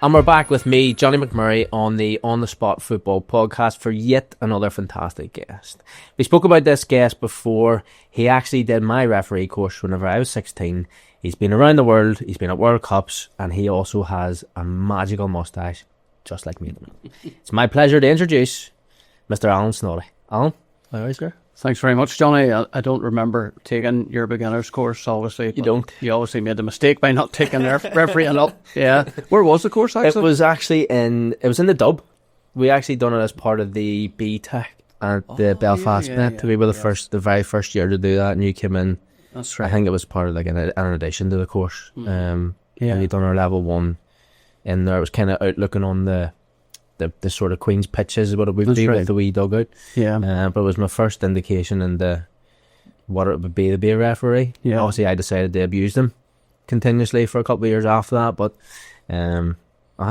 And we're back with me, Johnny McMurray, on the On the Spot Football Podcast for yet another fantastic guest. We spoke about this guest before. He actually did my referee course whenever I was 16. He's been around the world, he's been at World Cups, and he also has a magical moustache, just like me. It's my pleasure to introduce Mr. Alan Snoddy. Alan, how are you, sir? Thanks very much, Johnny. I don't remember taking your beginner's course, obviously. You don't? You obviously made the mistake by not taking refereeing up. Yeah. Where was the course, actually? It was actually in the Dub. We actually done it as part of the BTEC at the Belfast Met. We were the very first year to do that, and you came in. That's right. I think it was part of like an addition to the course. And we done our level 1 in there. It was kind of out looking on the sort of Queen's pitches is what it would be with the wee dugout. Yeah. But it was my first indication into what it would be to be a referee. Yeah. Obviously, I decided to abuse them continuously for a couple of years after that. But I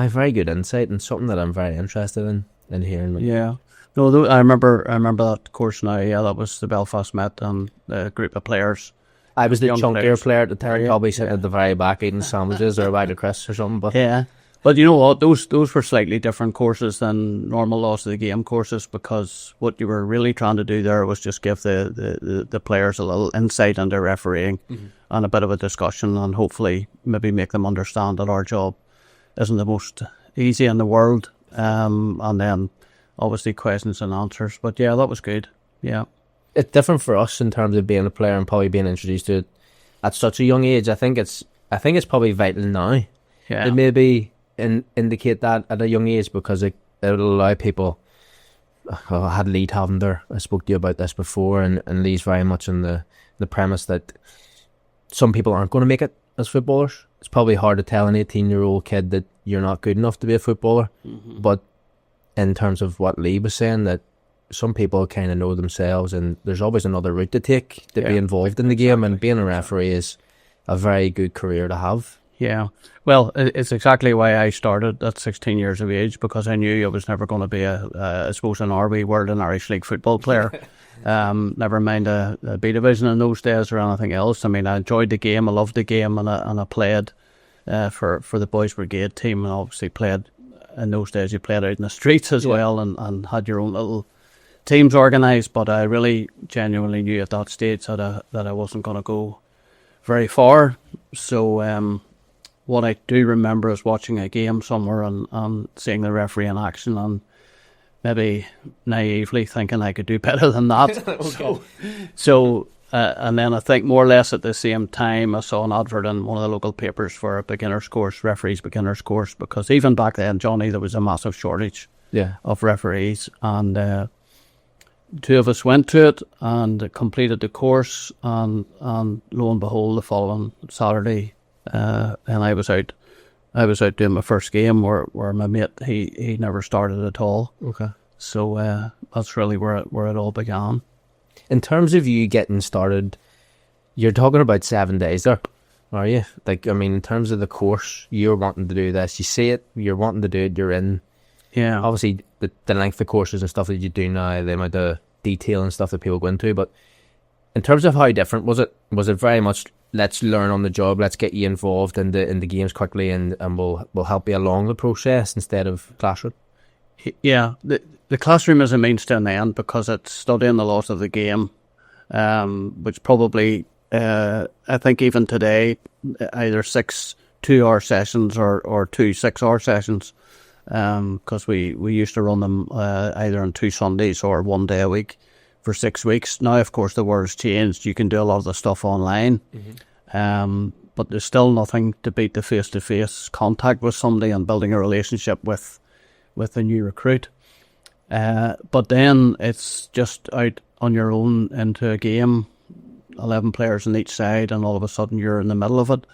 have very good insight and something that I'm very interested in hearing. Yeah. No, I remember that course now. Yeah, that was the Belfast Met and a group of players. I was the chunkier player at the time, probably sitting at the very back eating sandwiches or a bag of crisps or something. But yeah. But you know what? Those were slightly different courses than normal laws of the game courses, because what you were really trying to do there was just give the players a little insight into refereeing and a bit of a discussion, and hopefully maybe make them understand that our job isn't the most easy in the world. And then obviously questions and answers. But yeah, that was good. Yeah. It's different for us in terms of being a player and probably being introduced to it at such a young age. I think it's probably vital now. Yeah. To maybe indicate that at a young age, because it'll allow people. I had Lee Tavender. I spoke to you about this before, and Lee's very much in the premise that some people aren't going to make it as footballers. It's probably hard to tell an 18-year-old kid that you're not good enough to be a footballer. But in terms of what Lee was saying, that some people kind of know themselves, and there's always another route to take to be involved in the game, and being a referee is a very good career to have. Yeah, well, it's exactly why I started at 16 years of age, because I knew I was never going to be I suppose, an RB World and Irish League football player. Never mind a B division in those days or anything else. I mean, I enjoyed the game, I loved the game, and I played for the Boys Brigade team, and obviously played in those days. You played out in the streets as well, and had your own little teams organised. But I really genuinely knew at that stage that I wasn't going to go very far. So what I do remember is watching a game somewhere and seeing the referee in action, and maybe naively thinking I could do better than that. So and then I think more or less at the same time I saw an advert in one of the local papers for a beginner's course, referees beginner's course, because even back then, Johnny, there was a massive shortage of referees, and two of us went to it and completed the course, and lo and behold, the following Saturday, and I was out doing my first game where my mate, he never started at all. Okay. So that's really where it all began. In terms of you getting started, you're talking about 7 days there, are you? Like, I mean, in terms of the course, you're wanting to do this, you see it, you're wanting to do it, you're in. Yeah. Obviously, the length of courses and stuff that you do now, the amount of detail and stuff that people go into, but in terms of how different was it very much, let's learn on the job, let's get you involved in the games quickly, and we'll help you along the process instead of classroom? Yeah, the classroom is a means to an end, because it's studying the laws of the game, which probably, I think even today, either 6 2-hour sessions or 2 6-hour sessions, because we used to run them either on 2 Sundays or 1 day a week for 6 weeks. Now, of course, the world's changed. You can do a lot of the stuff online, but there's still nothing to beat the face-to-face contact with somebody and building a relationship with a new recruit. But then it's just out on your own into a game, 11 players on each side, and all of a sudden you're in the middle of it.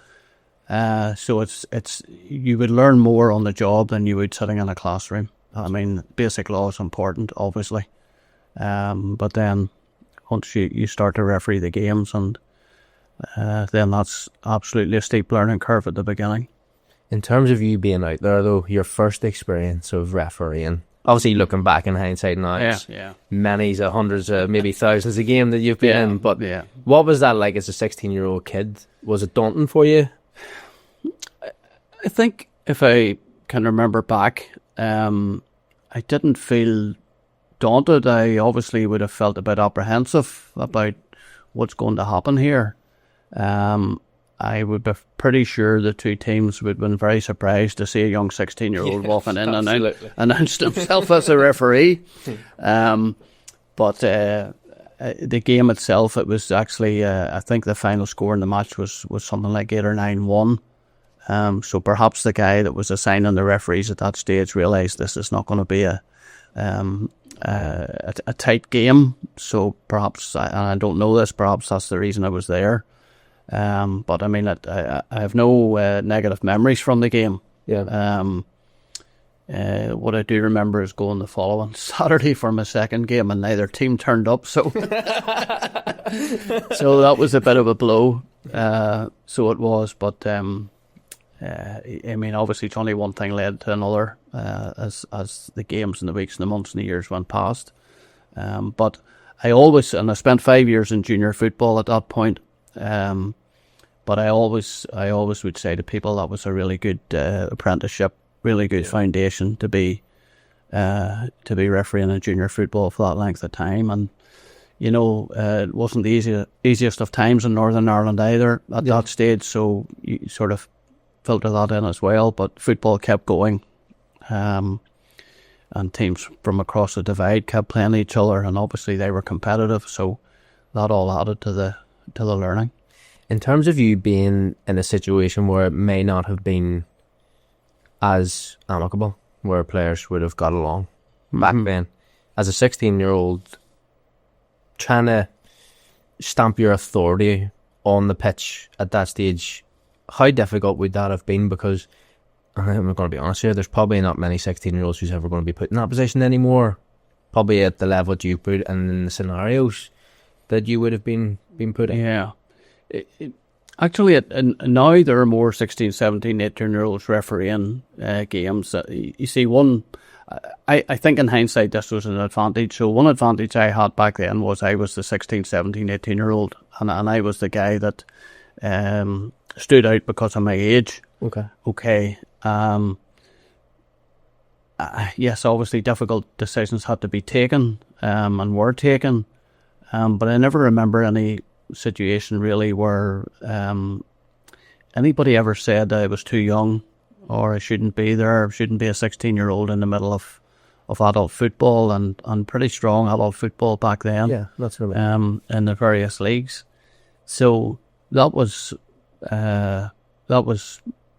So it's you would learn more on the job than you would sitting in a classroom. I mean, basic law is important, obviously, but then once you start to referee the games, and then that's absolutely a steep learning curve at the beginning. In terms of you being out there, though, your first experience of refereeing, obviously looking back in hindsight now, it's many, hundreds, maybe thousands of games that you've been in, but what was that like as a 16-year-old kid? Was it daunting for you? I think if I can remember back, I didn't feel daunted. I obviously would have felt a bit apprehensive about what's going to happen here. I would be pretty sure the two teams would have been very surprised to see a young 16-year-old walking in and announced himself as a referee. But the game itself, it was actually, I think the final score in the match was something like 8 or 9-1. So perhaps the guy that was assigning the referees at that stage realised this is not going to be a tight game. So perhaps, and I don't know this, perhaps that's the reason I was there. But I mean, I have no negative memories from the game. Yeah. What I do remember is going the following Saturday for my second game, and neither team turned up. So, so that was a bit of a blow. So it was, but I mean, obviously, it's only one thing led to another as the games and the weeks and the months and the years went past. But I spent 5 years in junior football at that point. But I always would say to people that was a really good apprenticeship, really good foundation to be refereeing in junior football for that length of time. And you know, it wasn't the easiest of times in Northern Ireland either at that stage, so you sort of filter that in as well. But football kept going, and teams from across the divide kept playing each other, and obviously they were competitive, so that all added to the learning. In terms of you being in a situation where it may not have been as amicable, where players would have got along back then, as a 16-year-old, trying to stamp your authority on the pitch at that stage, how difficult would that have been? Because I'm going to be honest here, there's probably not many 16-year-olds who's ever going to be put in that position anymore, probably at the level that you put and in the scenarios that you would have been put in. Yeah. Actually, now there are more 16, 17, 18-year-olds refereeing games. You see, I think in hindsight this was an advantage. So one advantage I had back then was I was the 16, 17, 18-year-old, and I was the guy that stood out because of my age. Okay. Yes, obviously difficult decisions had to be taken and were taken, but I never remember any situation really where anybody ever said I was too young or I shouldn't be there, shouldn't be a 16-year-old in the middle of adult football and pretty strong adult football back then. Yeah, that's really in the various leagues. So that was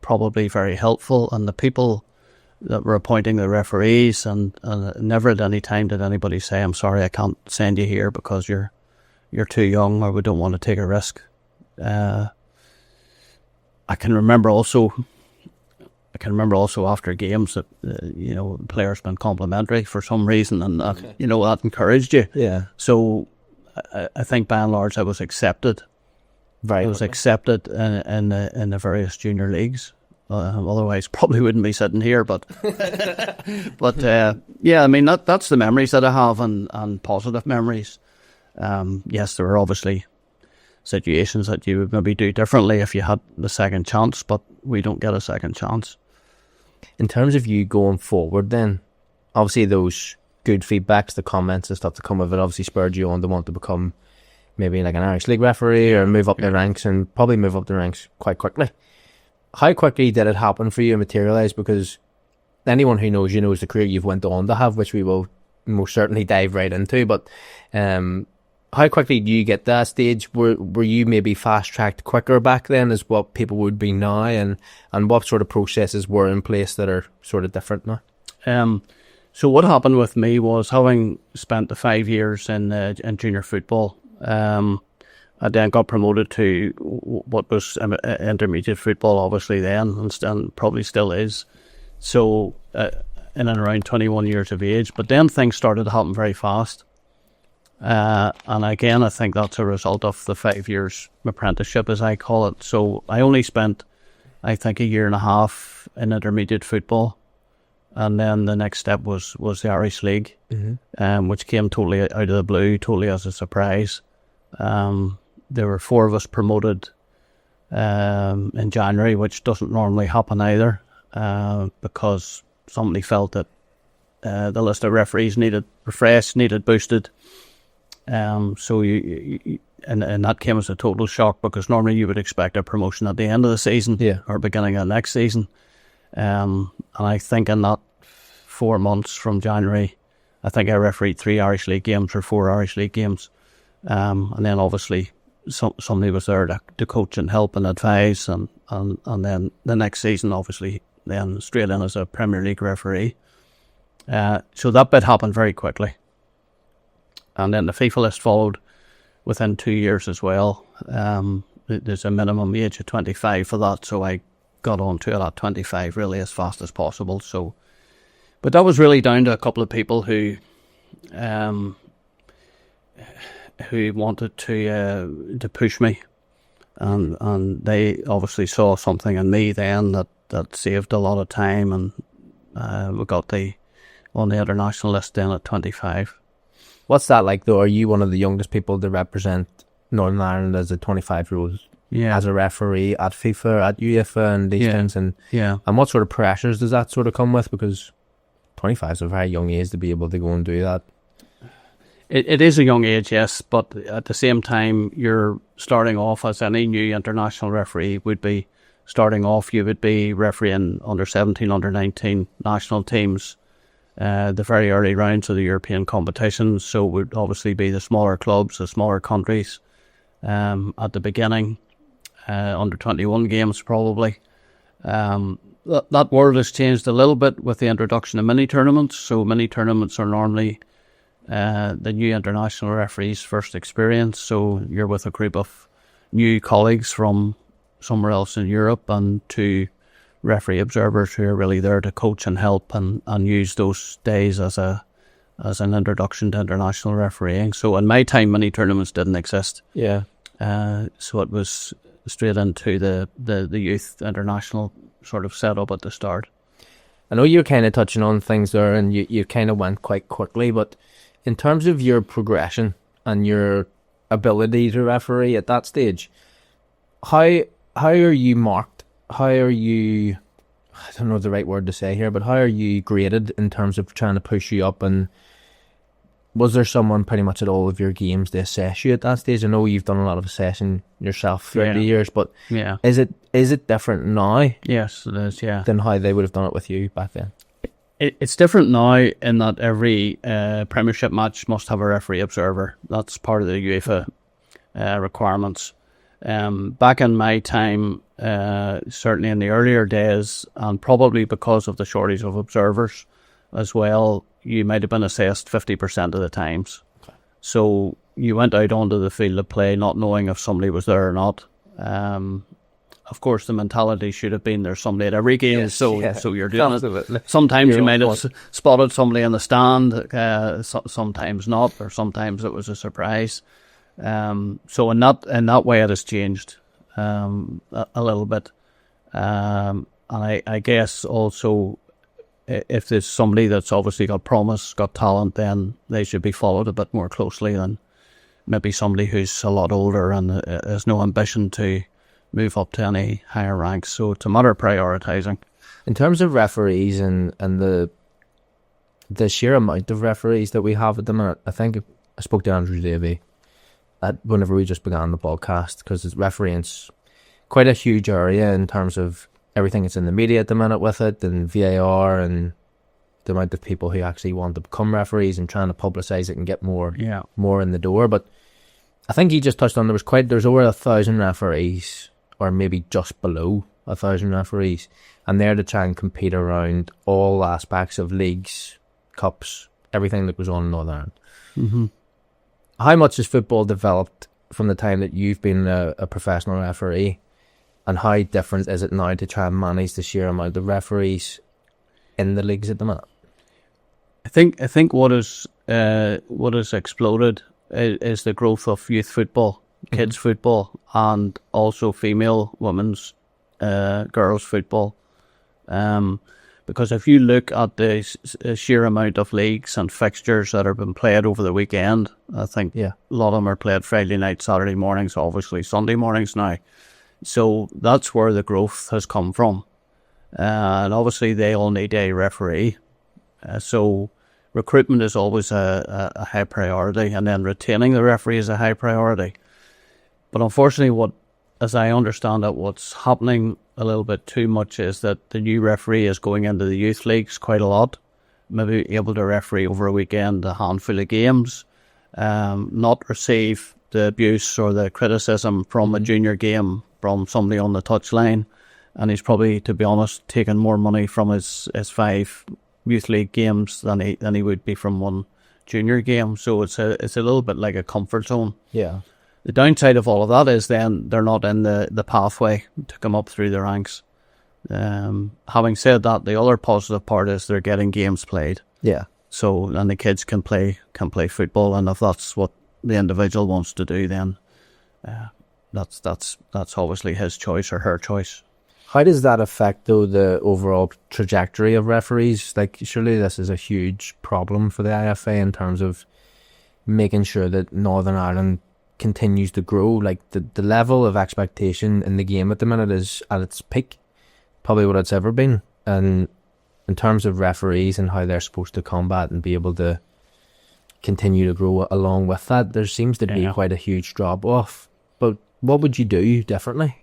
probably very helpful, and the people that were appointing the referees and never at any time did anybody say, I'm sorry, I can't send you here because you're too young or we don't want to take a risk. I can remember also after games that players been complimentary for some reason, and that encouraged you. Yeah. So I think by and large I was accepted. Accepted in the various junior leagues. Otherwise, probably wouldn't be sitting here. But yeah, I mean that's the memories that I have, and positive memories. Yes, there were obviously situations that you would maybe do differently if you had the second chance, but we don't get a second chance. In terms of you going forward then, obviously those good feedbacks, the comments and stuff that come of it obviously spurred you on to want to become maybe like an Irish League referee or move up the ranks, and probably move up the ranks quite quickly. How quickly did it happen for you and materialise? Because anyone who knows you knows the career you've went on to have, which we will most certainly dive right into, but how quickly do you get to that stage? Were you maybe fast-tracked quicker back then as what people would be now, and what sort of processes were in place that are sort of different now? So what happened with me was, having spent the 5 years in junior football, I then got promoted to what was intermediate football, obviously then, and probably still is. So in and around 21 years of age. But then things started to happen very fast. And again, I think that's a result of the 5 years apprenticeship, as I call it. So I only spent, I think, 1.5 years in intermediate football. And then the next step was the Irish League, which came totally out of the blue, totally as a surprise. There were 4 of us promoted in January, which doesn't normally happen either. because somebody felt that the list of referees needed refreshed, needed boosted. So and that came as a total shock, because normally you would expect a promotion at the end of the season, or beginning of next season. And I think in that 4 months from January, I think I refereed 3 Irish League games or 4 Irish League games. And then obviously somebody was there to coach and help and advise. And then the next season, obviously, then straight in as a Premier League referee. So that bit happened very quickly. And then the FIFA list followed within 2 years as well. There's a minimum age of 25 for that, so I got on to it at 25 really as fast as possible. So, but that was really down to a couple of people who wanted to push me, and they obviously saw something in me then that saved a lot of time, and we got on the international list then at 25. What's that like though? Are you one of the youngest people to represent Northern Ireland as a 25-year-old? As a referee at FIFA, at UEFA and these things? And what sort of pressures does that sort of come with? Because 25 is a very young age to be able to go and do that. It is a young age, yes, but at the same time, you're starting off as any new international referee would be starting off. You would be refereeing under 17, under 19 national teams, the very early rounds of the European competitions. So it would obviously be the smaller clubs, the smaller countries at the beginning, under 21 games probably. That world has changed a little bit with the introduction of mini tournaments. So mini tournaments are normally the new international referee's first experience. So you're with a group of new colleagues from somewhere else in Europe, and two referee observers who are really there to coach and help and use those days as an introduction to international refereeing. So in my time, many tournaments didn't exist. So it was straight into the youth international sort of setup at the start. I know you're kind of touching on things there, and you kind of went quite quickly, but in terms of your progression and your ability to referee at that stage, how are you marked? How are you, I don't know the right word to say here, but how are you graded in terms of trying to push you up? And was there someone pretty much at all of your games to assess you at that stage? I know you've done a lot of assessing yourself throughout the years, but is it different now? Yes, it is, than how they would have done it with you back then? It's different now in that every Premiership match must have a referee observer. That's part of the UEFA requirements. Back in my time, certainly in the earlier days, and probably because of the shortage of observers as well, you might have been assessed 50% of the times. Okay. So you went out onto the field of play not knowing if somebody was there or not. Of course, the mentality should have been there's somebody at every game, so you're doing it. Sometimes you might have spotted somebody in the stand, sometimes not, or sometimes it was a surprise. So in that way it has changed a little bit. And I guess also if there's somebody that's obviously got promise, got talent, then they should be followed a bit more closely than maybe somebody who's a lot older and has no ambition to move up to any higher ranks. So it's a matter of prioritising. In terms of referees and the sheer amount of referees that we have at the minute, I think I spoke to Andrew Davey whenever we just began the podcast, because refereeing's quite a huge area in terms of everything that's in the media at the minute with it, and VAR, and the amount of people who actually want to become referees and trying to publicise it and get more in the door. But I think he just touched on there's over 1,000 referees, or maybe just below 1,000 referees, and they're to try and compete around all aspects of leagues, cups, everything that goes on in Northern Ireland. Mm-hmm. How much has football developed from the time that you've been a professional referee, and how different is it now to try and manage the sheer amount of referees in the leagues at the minute? I think what has exploded is the growth of youth football, kids football, and also female women's girls football. Because if you look at the sheer amount of leagues and fixtures that have been played over the weekend, I think a lot of them are played Friday night, Saturday mornings, obviously Sunday mornings now. So that's where the growth has come from. and obviously they all need a referee. So recruitment is always a high priority, and then retaining the referee is a high priority. But unfortunately, as I understand it, what's happening a little bit too much is that the new referee is going into the youth leagues quite a lot, maybe able to referee over a weekend a handful of games, not receive the abuse or the criticism from a junior game from somebody on the touchline, and he's probably, to be honest, taking more money from his 5 youth league games than he would be from one junior game. So it's a little bit like a comfort zone. Yeah. The downside of all of that is then they're not in the pathway to come up through the ranks. Having said that, the other positive part is they're getting games played. Yeah. So, and the kids can play football, and if that's what the individual wants to do, then that's obviously his choice or her choice. How does that affect, though, the overall trajectory of referees? Like, surely this is a huge problem for the IFA in terms of making sure that Northern Ireland continues to grow. Like, the level of expectation in the game at the minute is at its peak, probably what it's ever been. And in terms of referees and how they're supposed to combat and be able to continue to grow along with that, there seems to be quite a huge drop-off. But what would you do differently?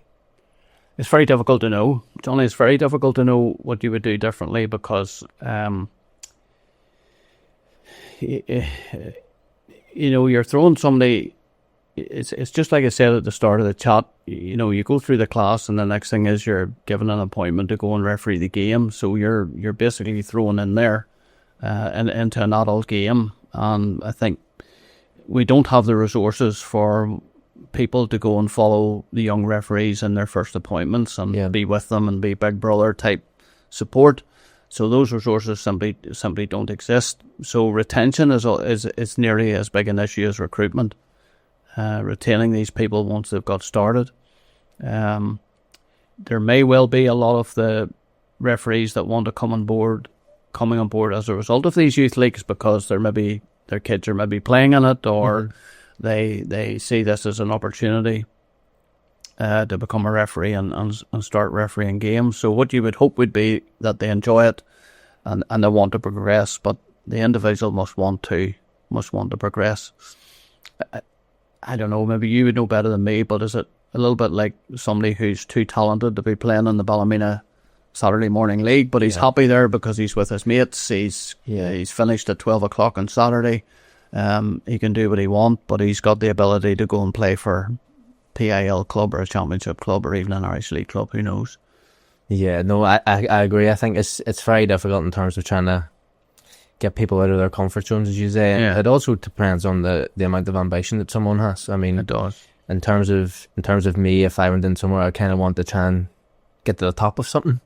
It's very difficult to know. Johnny, it's very difficult to know what you would do differently because, you're throwing somebody. It's just like I said at the start of the chat. You go through the class, and the next thing is you're given an appointment to go and referee the game. So you're basically thrown in there, into an adult game. And I think we don't have the resources for people to go and follow the young referees in their first appointments and be with them and be big brother type support. So those resources simply don't exist. So retention is nearly as big an issue as recruitment. Retaining these people once they've got started. There may well be a lot of the referees that want to coming on board as a result of these youth leagues because their kids are maybe playing in it, or they see this as an opportunity to become a referee and start refereeing games. So what you would hope would be that they enjoy it and they want to progress, but the individual must want to progress. I don't know, maybe you would know better than me, but is it a little bit like somebody who's too talented to be playing in the Ballymena Saturday morning league, but he's happy there because he's with his mates, he's finished at 12 o'clock on Saturday, he can do what he wants, but he's got the ability to go and play for PIL club or a championship club or even an Irish League club, who knows? Yeah, no, I agree. I think it's very difficult in terms of trying to get people out of their comfort zones, as you say. Yeah. It also depends on the amount of ambition that someone has. I mean, it does. In terms of me, if I went in somewhere, I kind of want to try and get to the top of something.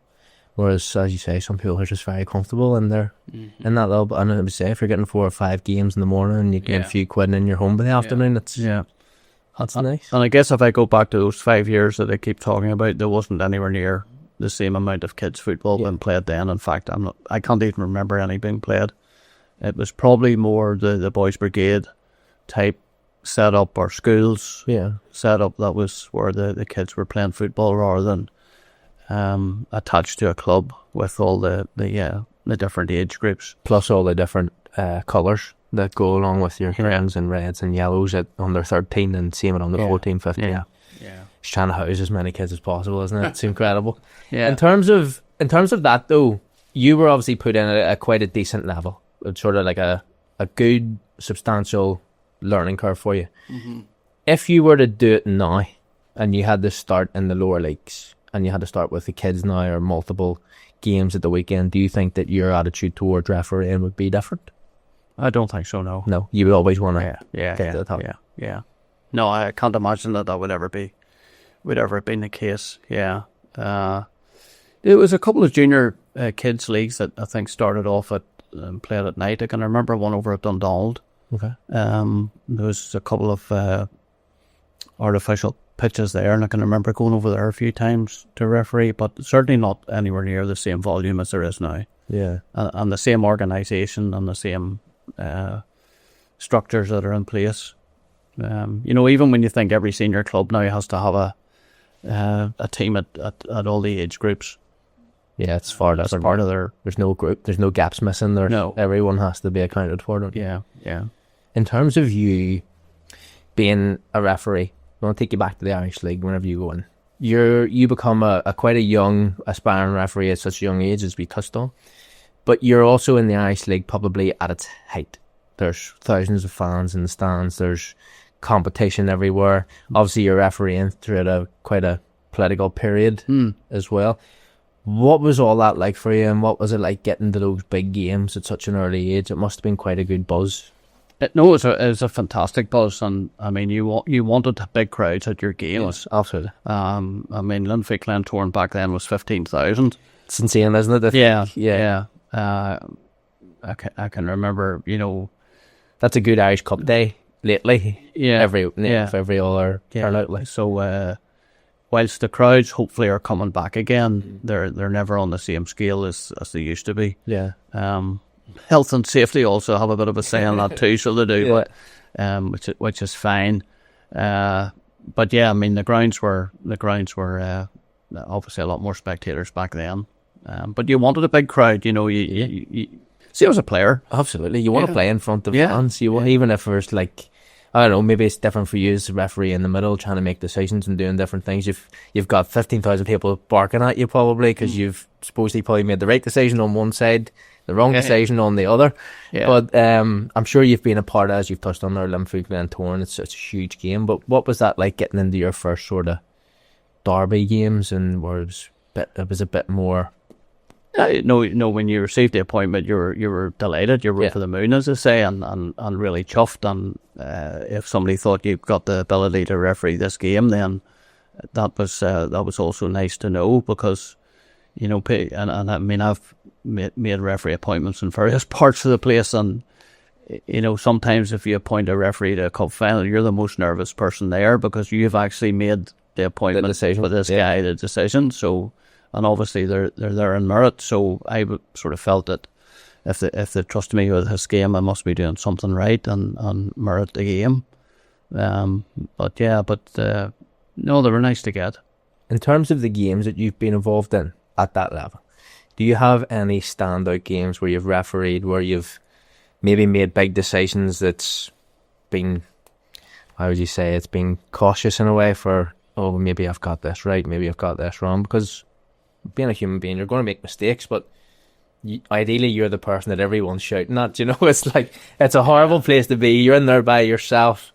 Whereas, as you say, some people are just very comfortable in their in that level. And I would say, if you're getting 4 or 5 games in the morning and you get a few quid in your home by the afternoon, that's nice. And I guess if I go back to those 5 years that I keep talking about, there wasn't anywhere near the same amount of kids football being played then. In fact, I can't even remember any being played. It was probably more the boys' brigade type setup or schools setup that was where the kids were playing football rather than attached to a club with all the different age groups. Plus all the different colours that go along with your greens and reds and yellows at under 13 and same at under 14, 15. Yeah. It's trying to house as many kids as possible, isn't it? It's incredible. Yeah. In terms of that though, you were obviously put in at quite a decent level. It's sort of like a good, substantial learning curve for you. Mm-hmm. If you were to do it now and you had to start in the lower leagues and you had to start with the kids now or multiple games at the weekend, do you think that your attitude towards refereeing would be different? I don't think so, no. No, you would always want to get to the top. Yeah. No, I can't imagine that would ever be the case. Yeah. There was a couple of junior kids leagues that I think started off at played at night. I can remember one over at Dundonald. Okay. There was a couple of artificial pitches there, and I can remember going over there a few times to referee, but certainly not anywhere near the same volume as there is now. Yeah. And the same organisation and the same structures that are in place. Even when you think every senior club now has to have a team at all the age groups. Yeah, it's far That's different. part of their. There's no group. There's no gaps missing. There, No. everyone has to be accounted for. Don't you? Yeah. In terms of you being a referee, I want to take you back to the Irish League. Whenever you go in, you become a quite a young aspiring referee at such a young age, as we touched on. But you're also in the Irish League probably at its height. There's thousands of fans in the stands. There's competition everywhere. Obviously, you're refereeing through quite a political period as well. What was all that like for you, and what was it like getting to those big games at such an early age? It must have been quite a good buzz. No, it was a fantastic buzz, and I mean, you wanted big crowds at your games. Yes, absolutely. I mean, Linfield Glentoran back then was 15,000. It's insane, isn't it? Yeah. I can remember, That's a good Irish Cup day lately. Yeah. Every other turnout. Like. So, whilst the crowds hopefully are coming back again, they're never on the same scale as they used to be. Yeah. Health and safety also have a bit of a say on that too, so they do, but which is fine. But yeah, I mean the grounds were obviously a lot more spectators back then. But you wanted a big crowd, you see, I was a player. Absolutely, you want to play in front of Yeah. fans. You want, even if there's like, I don't know, maybe it's different for you as a referee in the middle, trying to make decisions and doing different things. You've got 15,000 people barking at you probably because you've supposedly probably made the right decision on one side, the wrong decision on the other. Yeah. But I'm sure you've been a part of, as you've touched on there, Linfield Glentoran. It's a huge game. But what was that like getting into your first sort of derby games, and where it was a bit more? No, when you received the appointment, you were delighted. You were over the moon, as I say, and really chuffed. And if somebody thought you got the ability to referee this game, then that was also nice to know, because and I mean, I've made referee appointments in various parts of the place, and sometimes if you appoint a referee to a cup final, you're the most nervous person there, because you've actually made the appointment for this guy, the decision. So. And obviously they're there in merit, so I sort of felt that if they trusted me with this game, I must be doing something right and merit the game. No, they were nice to get. In terms of the games that you've been involved in at that level, do you have any standout games where you've refereed, where you've maybe made big decisions that's been, how would you say, it's been cautious in a way for, oh, maybe I've got this right, maybe I've got this wrong? Because being a human being, you're going to make mistakes, but ideally you're the person that everyone's shouting at. It's like, it's a horrible place to be. You're in there by yourself,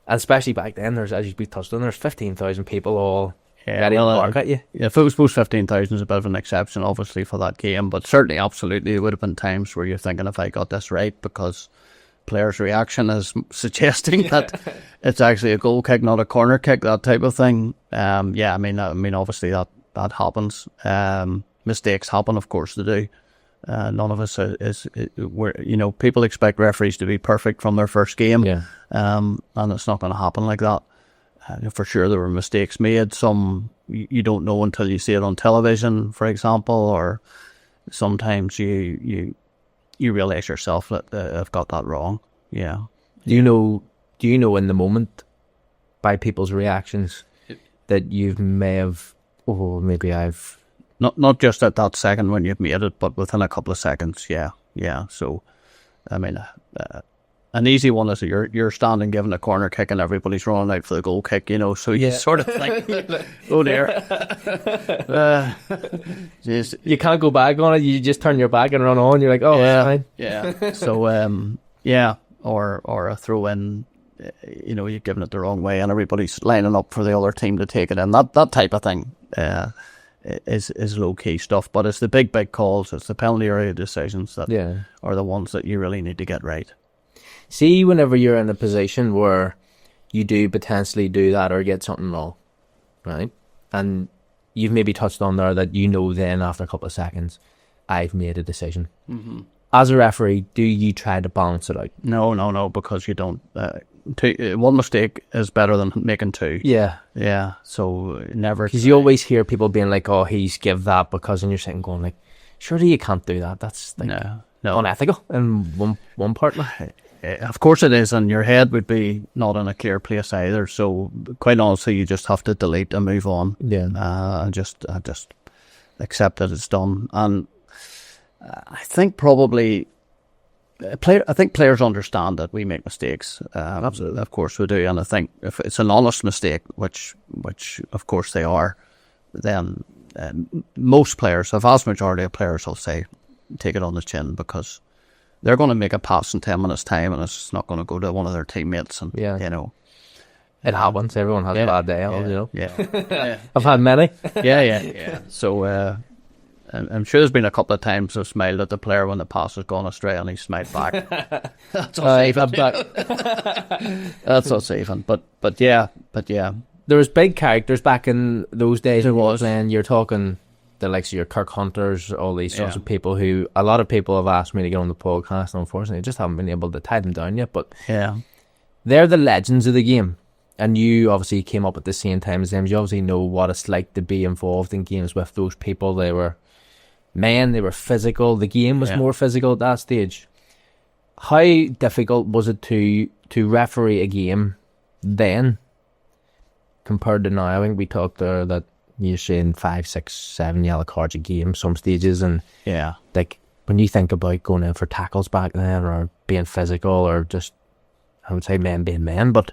and especially back then, there's, as you touched on, there's 15,000 people all ready to bark at you. If it was supposed 15,000 is a bit of an exception, obviously, for that game, but certainly, absolutely, there would have been times where you're thinking, if I got this right, because players' reaction is suggesting that it's actually a goal kick, not a corner kick, that type of thing. I mean, obviously that happens. Mistakes happen, of course they do. None of us people expect referees to be perfect from their first game, and it's not going to happen like that. For sure, there were mistakes made. Some you don't know until you see it on television, for example, or sometimes you realize yourself that I've got that wrong. Yeah. Do you know in the moment, by people's reactions, that you may have? Oh, maybe I've not just at that second when you've made it, but within a couple of seconds. Yeah. So, I mean, an easy one is you're standing giving a corner kick and everybody's running out for the goal kick. So you sort of think, oh dear. You can't go back on it. You just turn your back and run on. You're like, oh, yeah, it's fine. Yeah. So or a throw in. You're giving it the wrong way and everybody's lining up for the other team to take it in. That type of thing is low key stuff. But it's the big calls. It's the penalty area decisions that are the ones that you really need to get right. See, whenever you're in a position where you do potentially do that or get something wrong, right? And you've maybe touched on there that then after a couple of seconds, I've made a decision. Mm-hmm. As a referee, do you try to balance it out? No, because you don't. One mistake is better than making two. Yeah. So never. Because you always hear people being like, "Oh, he's give that because," and you're sitting going like, "Surely you can't do that. That's like no unethical." In one part, of course it is, and your head would be not in a clear place either. So quite honestly, you just have to delete and move on. Yeah. And just accept that it's done. And I think probably I think players understand that we make mistakes. Absolutely. Of course we do. And I think if it's an honest mistake, which of course they are, then most players, a vast majority of players, will say, take it on the chin, because they're going to make a pass in 10 minutes' time and it's not going to go to one of their teammates. And, you know. It happens. Everyone has a bad day, you know. Yeah. I've had many. Yeah. So I'm sure there's been a couple of times I've smiled at the player when the pass has gone astray and he smiled back. That's us even. That's us even. But yeah. There was big characters back in those days. There was. And you're talking the likes of your Kirk Hunters, all these sorts of people who, a lot of people have asked me to get on the podcast, and unfortunately I just haven't been able to tie them down yet. But they're the legends of the game. And you obviously came up at the same time as them. You obviously know what it's like to be involved in games with those people. They were men, they were physical. The game was more physical at that stage. How difficult was it to referee a game then compared to now? I think we talked there that you're seeing 5, 6, 7 yellow cards a game some stages, and like when you think about going in for tackles back then, or being physical, or just, I would say, men being men, but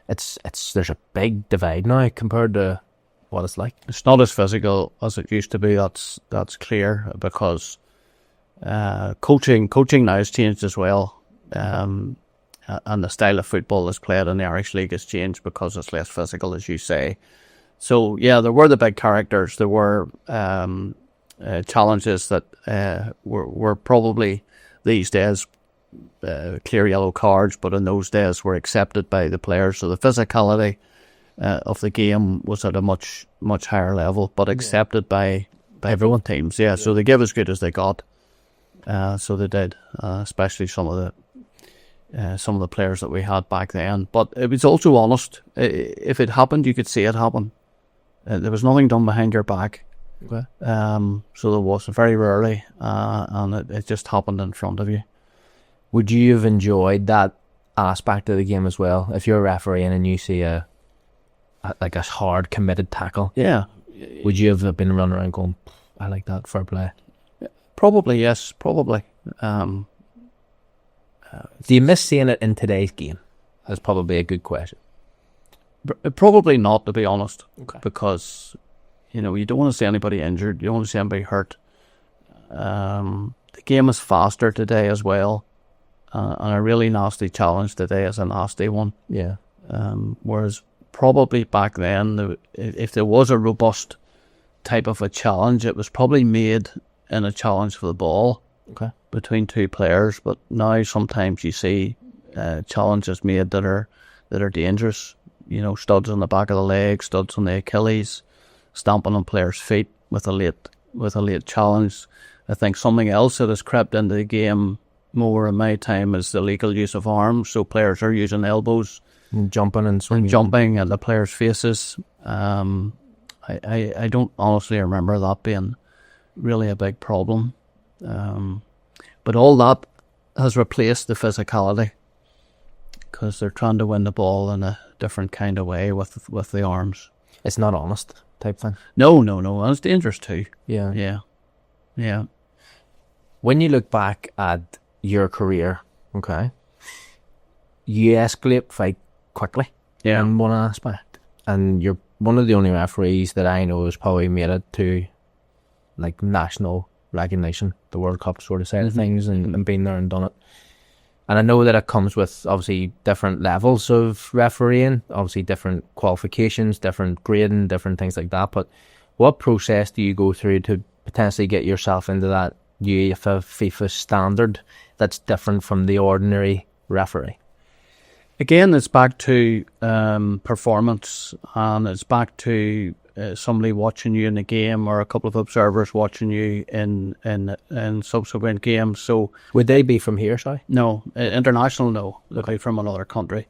there's a big divide now compared to what it's like. It's not as physical as it used to be. That's clear, because coaching now has changed as well, and the style of football that's played in the Irish League has changed because it's less physical, as you say. So there were the big characters. There were challenges that were probably these days clear yellow cards, but in those days were accepted by the players. So the physicality of the game was at a much higher level, but accepted by everyone teams. So they gave as good as they got. So they did, especially some of the players that we had back then. But it was also honest. If it happened, you could see it happen. There was nothing done behind your back. Okay. So there was, very rarely, and it just happened in front of you. Would you have enjoyed that aspect of the game as well? If you're refereeing and you see a hard committed tackle, would you have been running around going, I like that, fair play? Probably, yes, probably. Do you miss seeing it in today's game? That's probably a good question. Probably not, to be honest. Okay. Because, you don't want to see anybody injured. You don't want to see anybody hurt. The game is faster today as well. And a really nasty challenge today is a nasty one. Yeah. Whereas probably back then, if there was a robust type of a challenge, it was probably made in a challenge for the ball between two players. But now sometimes you see challenges made that are dangerous. Studs on the back of the leg, studs on the Achilles, stamping on players' feet with a late challenge. I think something else that has crept into the game more in my time is the illegal use of arms. So players are using elbows, and jumping and swinging, jumping at the players' faces. I don't honestly remember that being really a big problem. But all that has replaced the physicality, because they're trying to win the ball in a different kind of way with the arms. It's not honest type thing. No, and it's dangerous too. Yeah. Yeah. When you look back at your career, you escalate quite quickly in one aspect, and you're one of the only referees that I know has probably made it to like national recognition, the World Cup sort of side of things, and been there and done it. And I know that it comes with obviously different levels of refereeing, obviously different qualifications, different grading, different things like that. But what process do you go through to potentially get yourself into that UEFA, FIFA standard that's different from the ordinary referee? Again, it's back to performance, and it's back to somebody watching you in the game, or a couple of observers watching you in subsequent games. So would they be from here, sorry? No, international, no. They'll be from another country.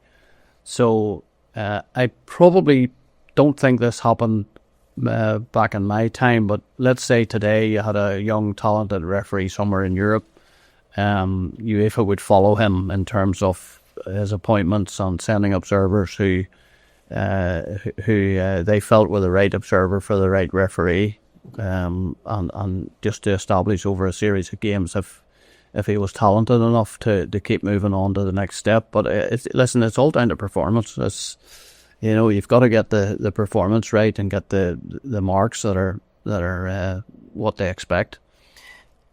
So I probably don't think this happened back in my time, but let's say today you had a young talented referee somewhere in Europe. UEFA would follow him in terms of his appointments and sending observers who they felt were the right observer for the right referee. and just to establish over a series of games if he was talented enough to keep moving on to the next step. But it's all down to performance. It's, you've got to get the performance right and get the marks that are what they expect.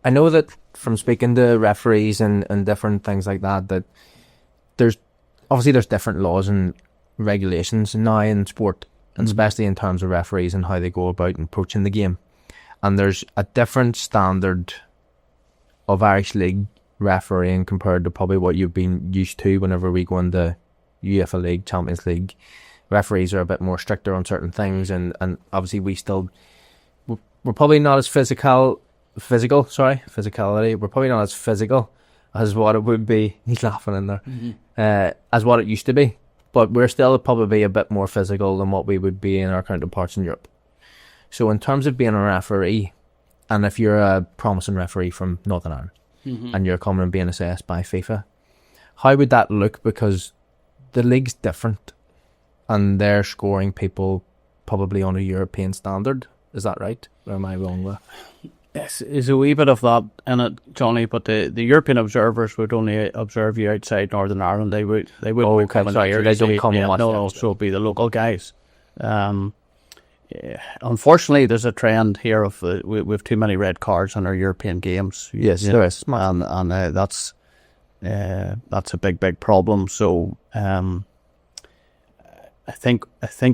I know that from speaking to referees and different things like that there's different laws and regulations now in sport, and especially in terms of referees and how they go about approaching the game. And there's a different standard of Irish League refereeing compared to probably what you've been used to whenever we go into UEFA League, Champions League. Referees are a bit more stricter on certain things, and obviously we're probably not as physicality. We're probably not as physical as what it would be. He's laughing in there. As what it used to be, but we're still probably a bit more physical than what we would be in our counterparts in Europe. So in terms of being a referee, and if you're a promising referee from Northern Ireland and you're coming and being assessed by FIFA, how would that look? Because the league's different and they're scoring people probably on a European standard. Is that right? Or am I wrong with? Yes, there's a wee bit of that in it, Johnny, but the European observers would only observe you outside Northern Ireland. They wouldn't come in here. They don't come and watch. No, so it'd be the local guys. Unfortunately, there's a trend here of we have too many red cards in our European games. Yes, there is, and that's a big problem. So I think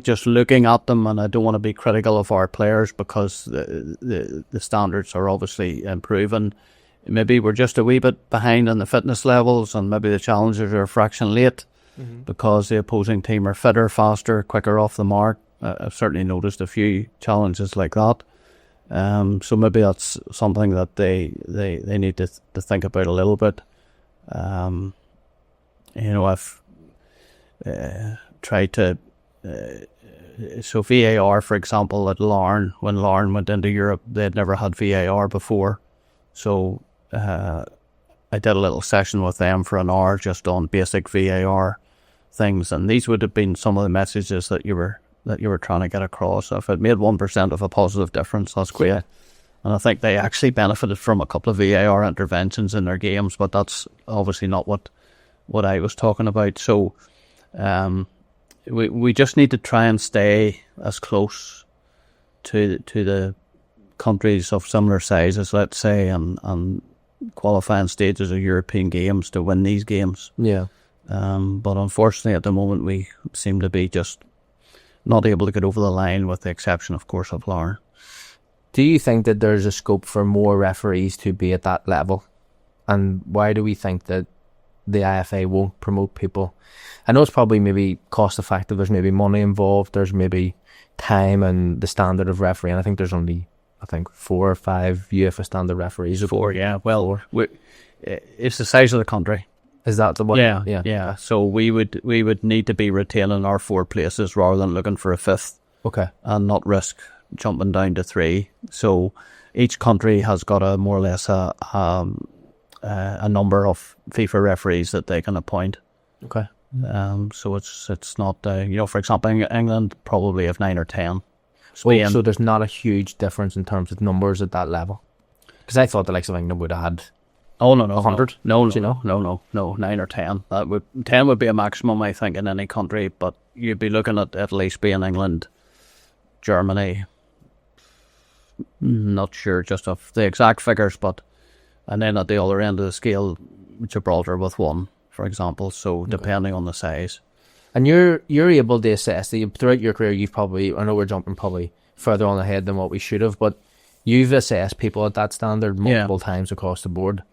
just looking at them, and I don't want to be critical of our players because the standards are obviously improving. Maybe we're just a wee bit behind on the fitness levels, and maybe the challengers are a fraction late because the opposing team are fitter, faster, quicker off the mark. I've certainly noticed a few challenges like that. So maybe that's something that they need to think about a little bit. I've tried to... so VAR, for example, at Larne, when Larne went into Europe, they'd never had VAR before. So I did a little session with them for an hour just on basic VAR things, and these would have been some of the messages that you were trying to get across. If it made 1% of a positive difference, that's great. And I think they actually benefited from a couple of VAR interventions in their games, but that's obviously not what I was talking about. So we just need to try and stay as close to the countries of similar sizes, let's say, and qualifying stages of European games to win these games. Yeah. But unfortunately, at the moment, we seem to be just not able to get over the line, with the exception, of course, of Larne. Do you think that there's a scope for more referees to be at that level? And why do we think that the IFA won't promote people? I know it's probably maybe cost effective. There's maybe money involved. There's maybe time and the standard of refereeing. I think there's only 4 or 5 UEFA standard referees. 4, yeah. Well, it's the size of the country. Is that the one? Yeah. So we would need to be retaining our 4 places rather than looking for a 5th. Okay. And not risk jumping down to 3. So each country has got a more or less a number of FIFA referees that they can appoint. Okay. So it's not for example, England probably have 9 or 10. Spain. So there's not a huge difference in terms of numbers at that level. Because I thought the likes of England would have had. Oh no, 100. No, 9 or 10. 10 would be a maximum, I think, in any country. But you'd be looking at least Spain, England, Germany. Not sure just of the exact figures, and then at the other end of the scale, Gibraltar with 1, for example. So depending on the size. And you're able to assess throughout your career. You've probably, I know we're jumping probably further on ahead than what we should have, but you've assessed people at that standard multiple times across the board.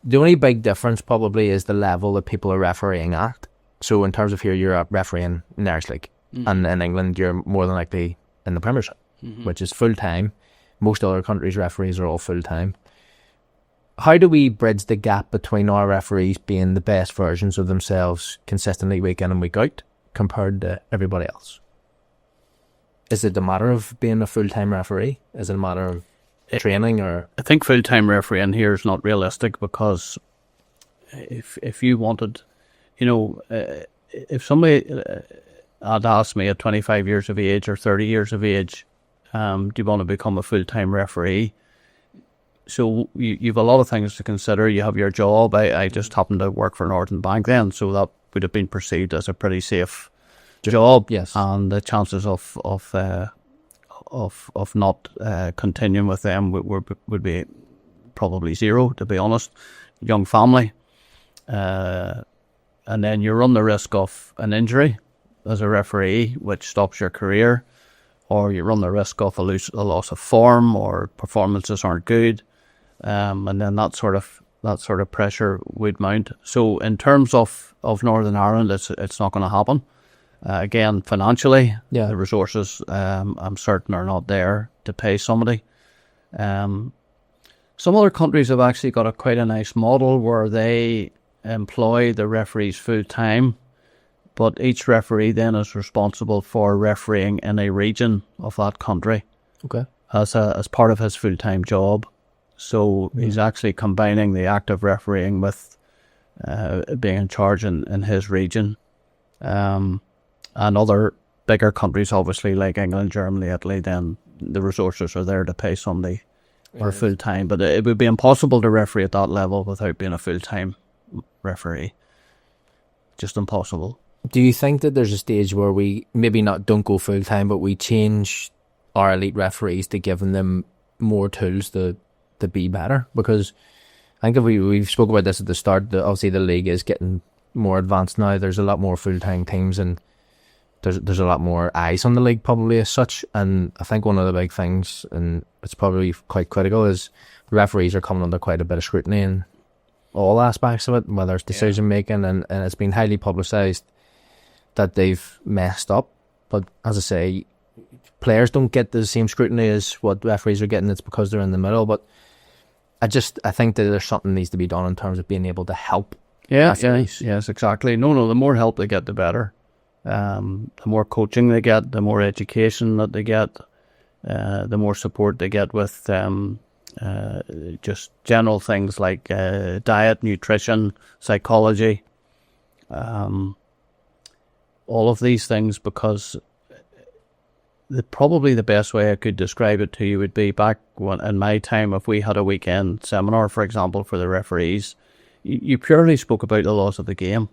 The only big difference probably is the level that people are refereeing at. So in terms of here, you're refereeing in the Irish League, and in England, you're more than likely in the Premiership, which is full time. Most other countries' referees are all full time. How do we bridge the gap between our referees being the best versions of themselves consistently week in and week out compared to everybody else? Is it a matter of being a full-time referee? Is it a matter of training? Or I think full-time refereeing here is not realistic, because if you wanted, if somebody had asked me at 25 years of age or 30 years of age, Do you want to become a full-time referee? So you've a lot of things to consider. You have your job. I just happened to work for Northern Bank then, so that would have been perceived as a pretty safe job. Yes. And the chances of not continuing with them would be probably zero, to be honest. Young family. And then you run the risk of an injury as a referee, which stops your career, or you run the risk of a loss of form, or performances aren't good, and then that sort of pressure would mount. So in terms of Northern Ireland, it's not going to happen. Again, financially, the resources I'm certain are not there to pay somebody. Some other countries have actually got quite a nice model where they employ the referees full time, but each referee then is responsible for refereeing in a region of that country. Okay. As part of his full time job. So he's actually combining the act of refereeing with being in charge in his region. And other bigger countries, obviously, like England, Germany, Italy, then the resources are there to pay somebody for full time. But it would be impossible to referee at that level without being a full time referee. Just impossible. Do you think that there's a stage where we maybe don't go full time, but we change our elite referees to giving them more tools to be better? Because I think if we've spoke about this at the start, obviously the league is getting more advanced now. There's a lot more full time teams, and there's a lot more eyes on the league probably as such. And I think one of the big things, and it's probably quite critical, is referees are coming under quite a bit of scrutiny in all aspects of it, whether it's decision making, and it's been highly publicised that they've messed up. But as I say, players don't get the same scrutiny as what referees are getting. It's because they're in the middle. But I think that there's something needs to be done in terms of being able to help. Yes, exactly. No, the more help they get, the better. The more coaching they get, the more education that they get, the more support they get with just general things like diet, nutrition, psychology, all of these things, because probably the best way I could describe it to you would be back in my time, if we had a weekend seminar, for example, for the referees, you purely spoke about the laws of the game.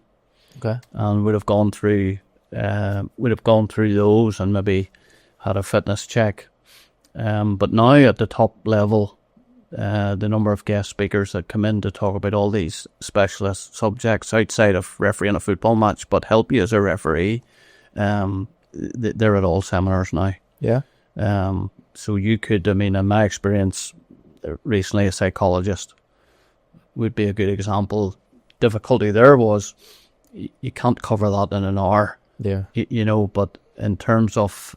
Okay. And would have gone through those and maybe had a fitness check. But now at the top level, the number of guest speakers that come in to talk about all these specialist subjects outside of refereeing a football match, but help you as a referee, they're at all seminars now. Yeah. So you could, in my experience, recently a psychologist would be a good example. Difficulty there was you can't cover that in an hour. Yeah. But in terms of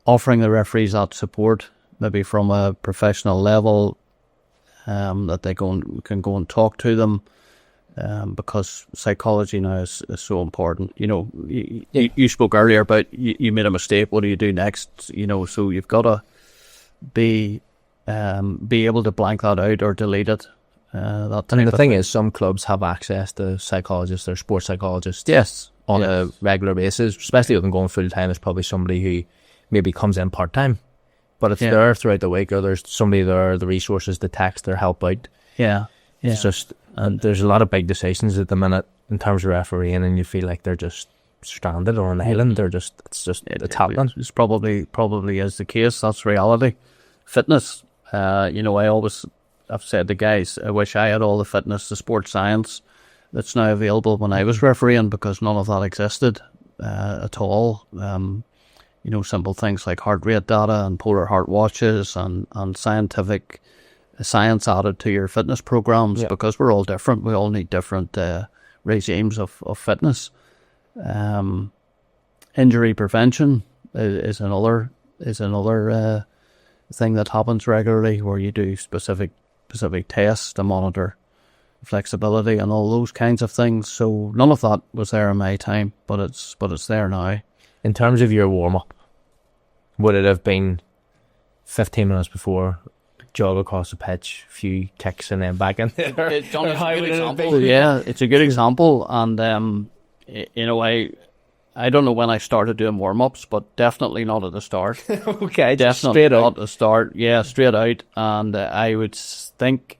offering the referees that support, maybe from a professional level, that they can go and talk to them, because psychology now is so important. You spoke earlier about you made a mistake. What do you do next? So you've got to be able to blank that out or delete it. The thing is, some clubs have access to psychologists or sports psychologists. Yes, on a regular basis, especially with them going full time. There's probably somebody who maybe comes in part time, but it's there throughout the week, or there's somebody there, the resources, the text, their help out. It's just, and there's a lot of big decisions at the minute in terms of refereeing, and you feel like they're just stranded on an island. It's happening. It's probably is the case. That's reality. Fitness. I've said to guys, I wish I had all the fitness, the sports science that's now available when I was refereeing, because none of that existed at all. Simple things like heart rate data and polar heart watches and science added to your fitness programs, because we're all different. We all need different regimes of fitness. Injury prevention is another thing that happens regularly, where you do specific tests to monitor flexibility and all those kinds of things. So none of that was there in my time, but it's there now. In terms of your warm up, would it have been 15 minutes before, jog across the pitch, a few kicks, and then back in there? It's a good example. Yeah, it's a good example, and in a way, I don't know when I started doing warm-ups, but definitely not at the start. Okay, Definitely straight not out. at the start. Yeah, straight out. And I would think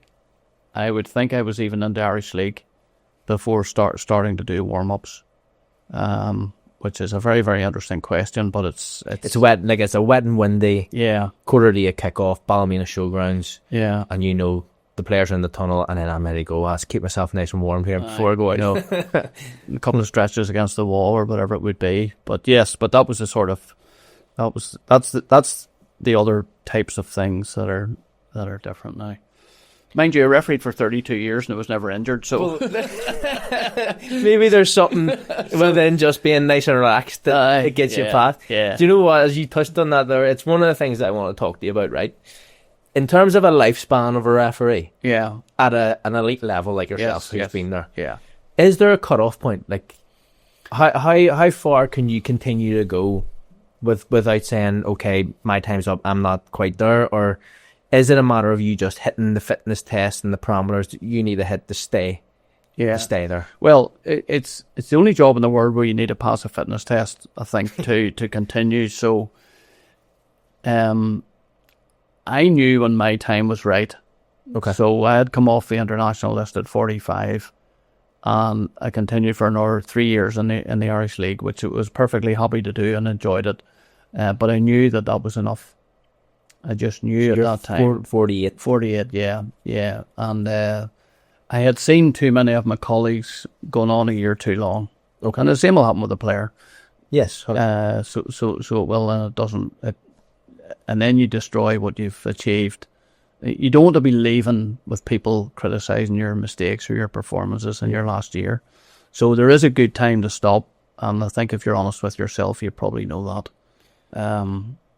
I was even in the Irish League before starting to do warm-ups, which is a very, very interesting question. But It's wet, like it's a wet and windy yeah, quarter to a kick-off, Ballymena Showgrounds, yeah. and you know the players are in the tunnel, and then I'm ready to go. I keep myself nice and warm here before I go out. You know, a couple of stretches against the wall or whatever it would be. But yes, but that was the sort of that's the other types of things that are different now. Mind you, I refereed for 32 years and I was never injured, so Maybe there's something within just being nice and relaxed that it gets you past. Yeah. Do you know what? As you touched on that there, it's one of the things that I want to talk to you about, right? In terms of a lifespan of a referee Yeah. at an elite level like yourself, who's Yes. been there, Yeah. is there a cut-off point? Like, how far can you continue to go without saying, okay, my time's up, I'm not quite there? Or is it a matter of you just hitting the fitness test and the parameters that you need to hit to stay there? Well, it's the only job in the world where you need to pass a fitness test, I think, to continue. So, I knew when my time was right. Okay. So I had come off the international list at 45, and I continued for another 3 years in the Irish League, which it was perfectly happy to do and enjoyed it. But I knew that was enough. I just knew at that time. 48. 48, yeah. And I had seen too many of my colleagues going on a year too long. Okay. And the same will happen with a player. Yes. So it will, and it doesn't. And then you destroy what you've achieved. You don't want to be leaving with people criticising your mistakes or your performances in your last year. So there is a good time to stop. And I think if you're honest with yourself, you probably know that.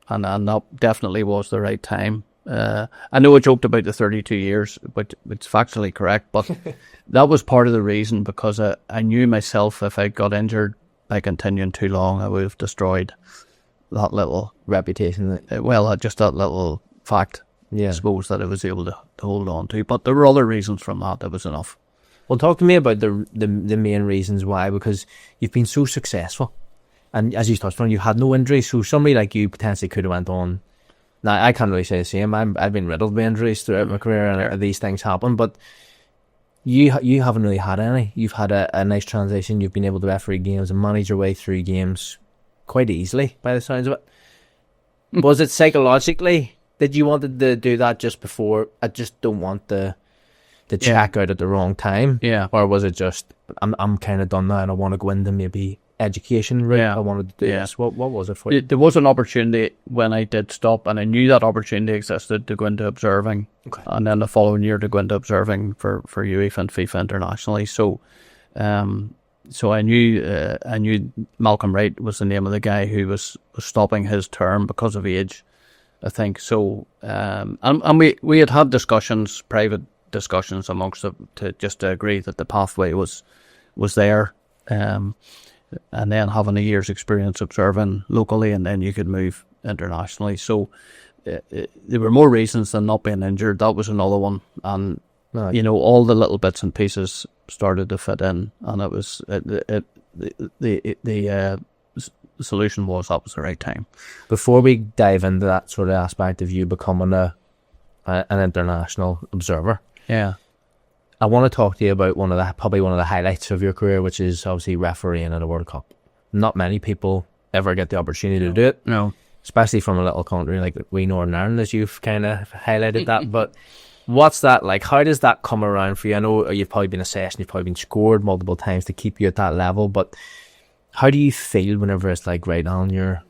And that definitely was the right time. I know I joked about the 32 years, but it's factually correct. But that was part of the reason, because I knew myself, if I got injured by continuing too long, I would have destroyed that little reputation. Just that little fact, Yeah. I suppose, that I was able to hold on to. But there were other reasons from that. That was enough. Well, talk to me about the main reasons why, because you've been so successful. And as you touched on, you had no injuries, so somebody like you potentially could have went on. Now, I can't really say the same. I've been riddled with injuries throughout my career, and these things happen. But you haven't really had any. You've had a nice transition. You've been able to referee games and manage your way through games quite easily, by the sounds of it. Was it psychologically that you wanted to do that just before? I just don't want the check out at the wrong time. Yeah. Or was it just I'm kind of done now and I want to go into maybe education route? Yeah. I wanted to do Yeah. this. What was it for you? There was an opportunity when I did stop, and I knew that opportunity existed, to go into observing. Okay. And then the following year to go into observing for UEFA and FIFA internationally. So I knew Malcolm Wright was the name of the guy who was stopping his term because of age, I think. So and we had discussions, private discussions amongst them, to agree that the pathway was there. And then having a year's experience observing locally, and then you could move internationally. So there were more reasons than not being injured. That was another one. And all the little bits and pieces started to fit in, and it was the solution was that was the right time. Before we dive into that sort of aspect of you becoming an international observer, Yeah. I want to talk to you about probably one of the highlights of your career, which is obviously refereeing at a World Cup. Not many people ever get the opportunity to do it, No. especially from a little country like we Northern Ireland, as you've kind of highlighted that. But what's that like? How does that come around for you? I know you've probably been assessed and you've probably been scored multiple times to keep you at that level, but how do you feel whenever it's like, right, Alan, you're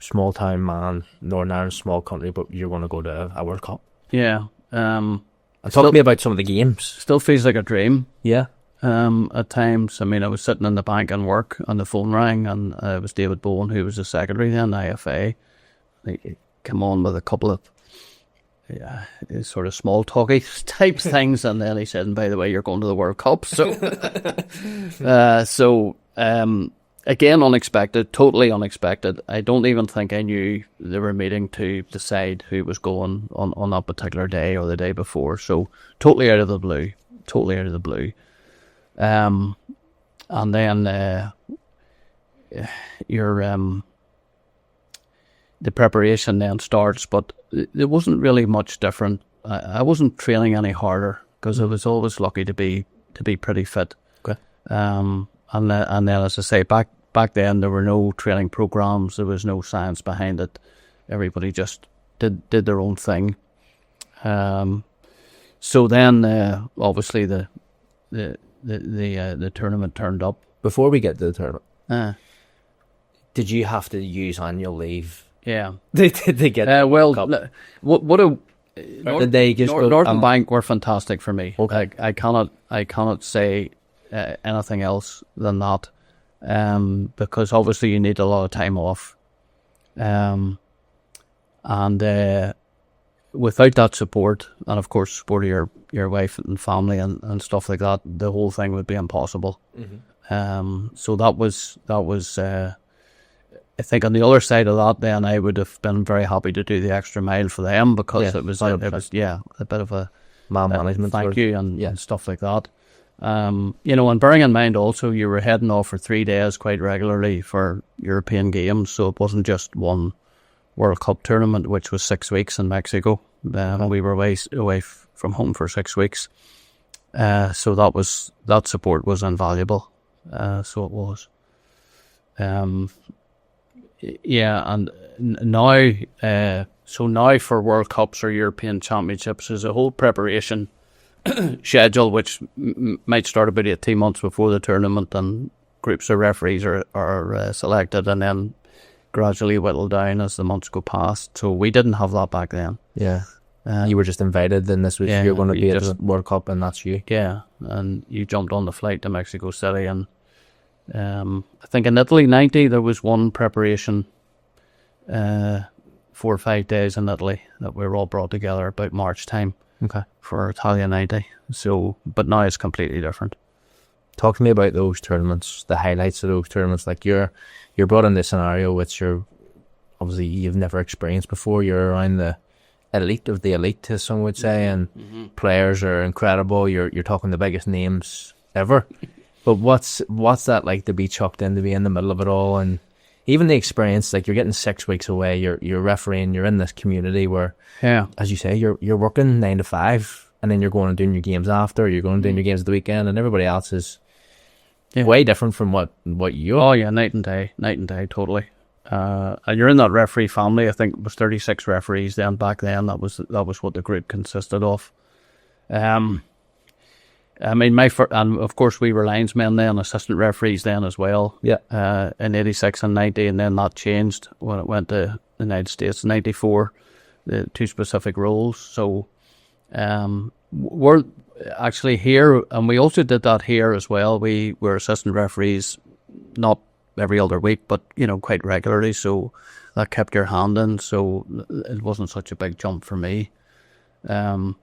small town man, Northern Ireland, small country, but you're going to go to a World Cup? Yeah. And talk to me about some of the games. Still feels like a dream. Yeah. At times. I mean, I was sitting in the bank and work, and the phone rang, and it was David Bowen, who was the secretary then, IFA. He came on with a couple of sort of small talky type things, and then he said, and by the way, you're going to the World Cup. So, again, unexpected, totally unexpected. I don't even think I knew they were meeting to decide who was going on that particular day or the day before. So totally out of the blue. And then your the preparation then starts, but it wasn't really much different. I wasn't training any harder because I was always lucky to be pretty fit. Okay. And then as I say, back then there were no training programs. There was no science behind it. Everybody just did their own thing. So then obviously the tournament turned up. Before we get to the tournament, Did you have to use annual leave? Yeah. Did they get did they just Northern Bank were fantastic for me. Okay. I cannot say anything else than that, because obviously you need a lot of time off, and without that support, and of course support of your wife and family and stuff like that, the whole thing would be impossible. So that was I think on the other side of that, then I would have been very happy to do the extra mile for them, because it was a bit of a man management. Thank you and stuff like that. And bearing in mind also you were heading off for 3 days quite regularly for European games, so it wasn't just one World Cup tournament, which was 6 weeks in Mexico. We were away from home for 6 weeks, so that support was invaluable. So it was. And now, now for World Cups or European Championships, there's a whole preparation schedule which might start about 18 months before the tournament, and groups of referees are selected and then gradually whittled down as the months go past. So we didn't have that back then. Yeah. You were just invited, and this was you're going to be at the World Cup, and that's you. Yeah, and you jumped on the flight to Mexico City, and I think in Italy 90 there was one preparation 4 or 5 days in Italy that we were all brought together about March time. Okay. For Italia 90. So, but now it's completely different. Talk to me about those tournaments, the highlights of those tournaments. Like you're brought in this scenario which obviously you've never experienced before. You're around the elite of the elite, as some would say, and players are incredible. You're talking the biggest names ever. But what's that like to be chucked in, to be in the middle of it all, and even the experience? Like, you're getting 6 weeks away. You're refereeing. You're in this community where, as you say, you're working 9 to 5, and then you're going and doing your games after. You're going and doing your games at the weekend, and everybody else is way different from what you are. Oh yeah, night and day, totally. And you're in that referee family. I think it was 36 referees then back then. That was what the group consisted of. I mean, and of course we were linesmen then, assistant referees then as well. Yeah. In 86 and 90, and then that changed when it went to the United States in 94, the two specific roles. So, we're actually here, and we also did that here as well. We were assistant referees, not every other week, but quite regularly. So that kept your hand in. So it wasn't such a big jump for me. But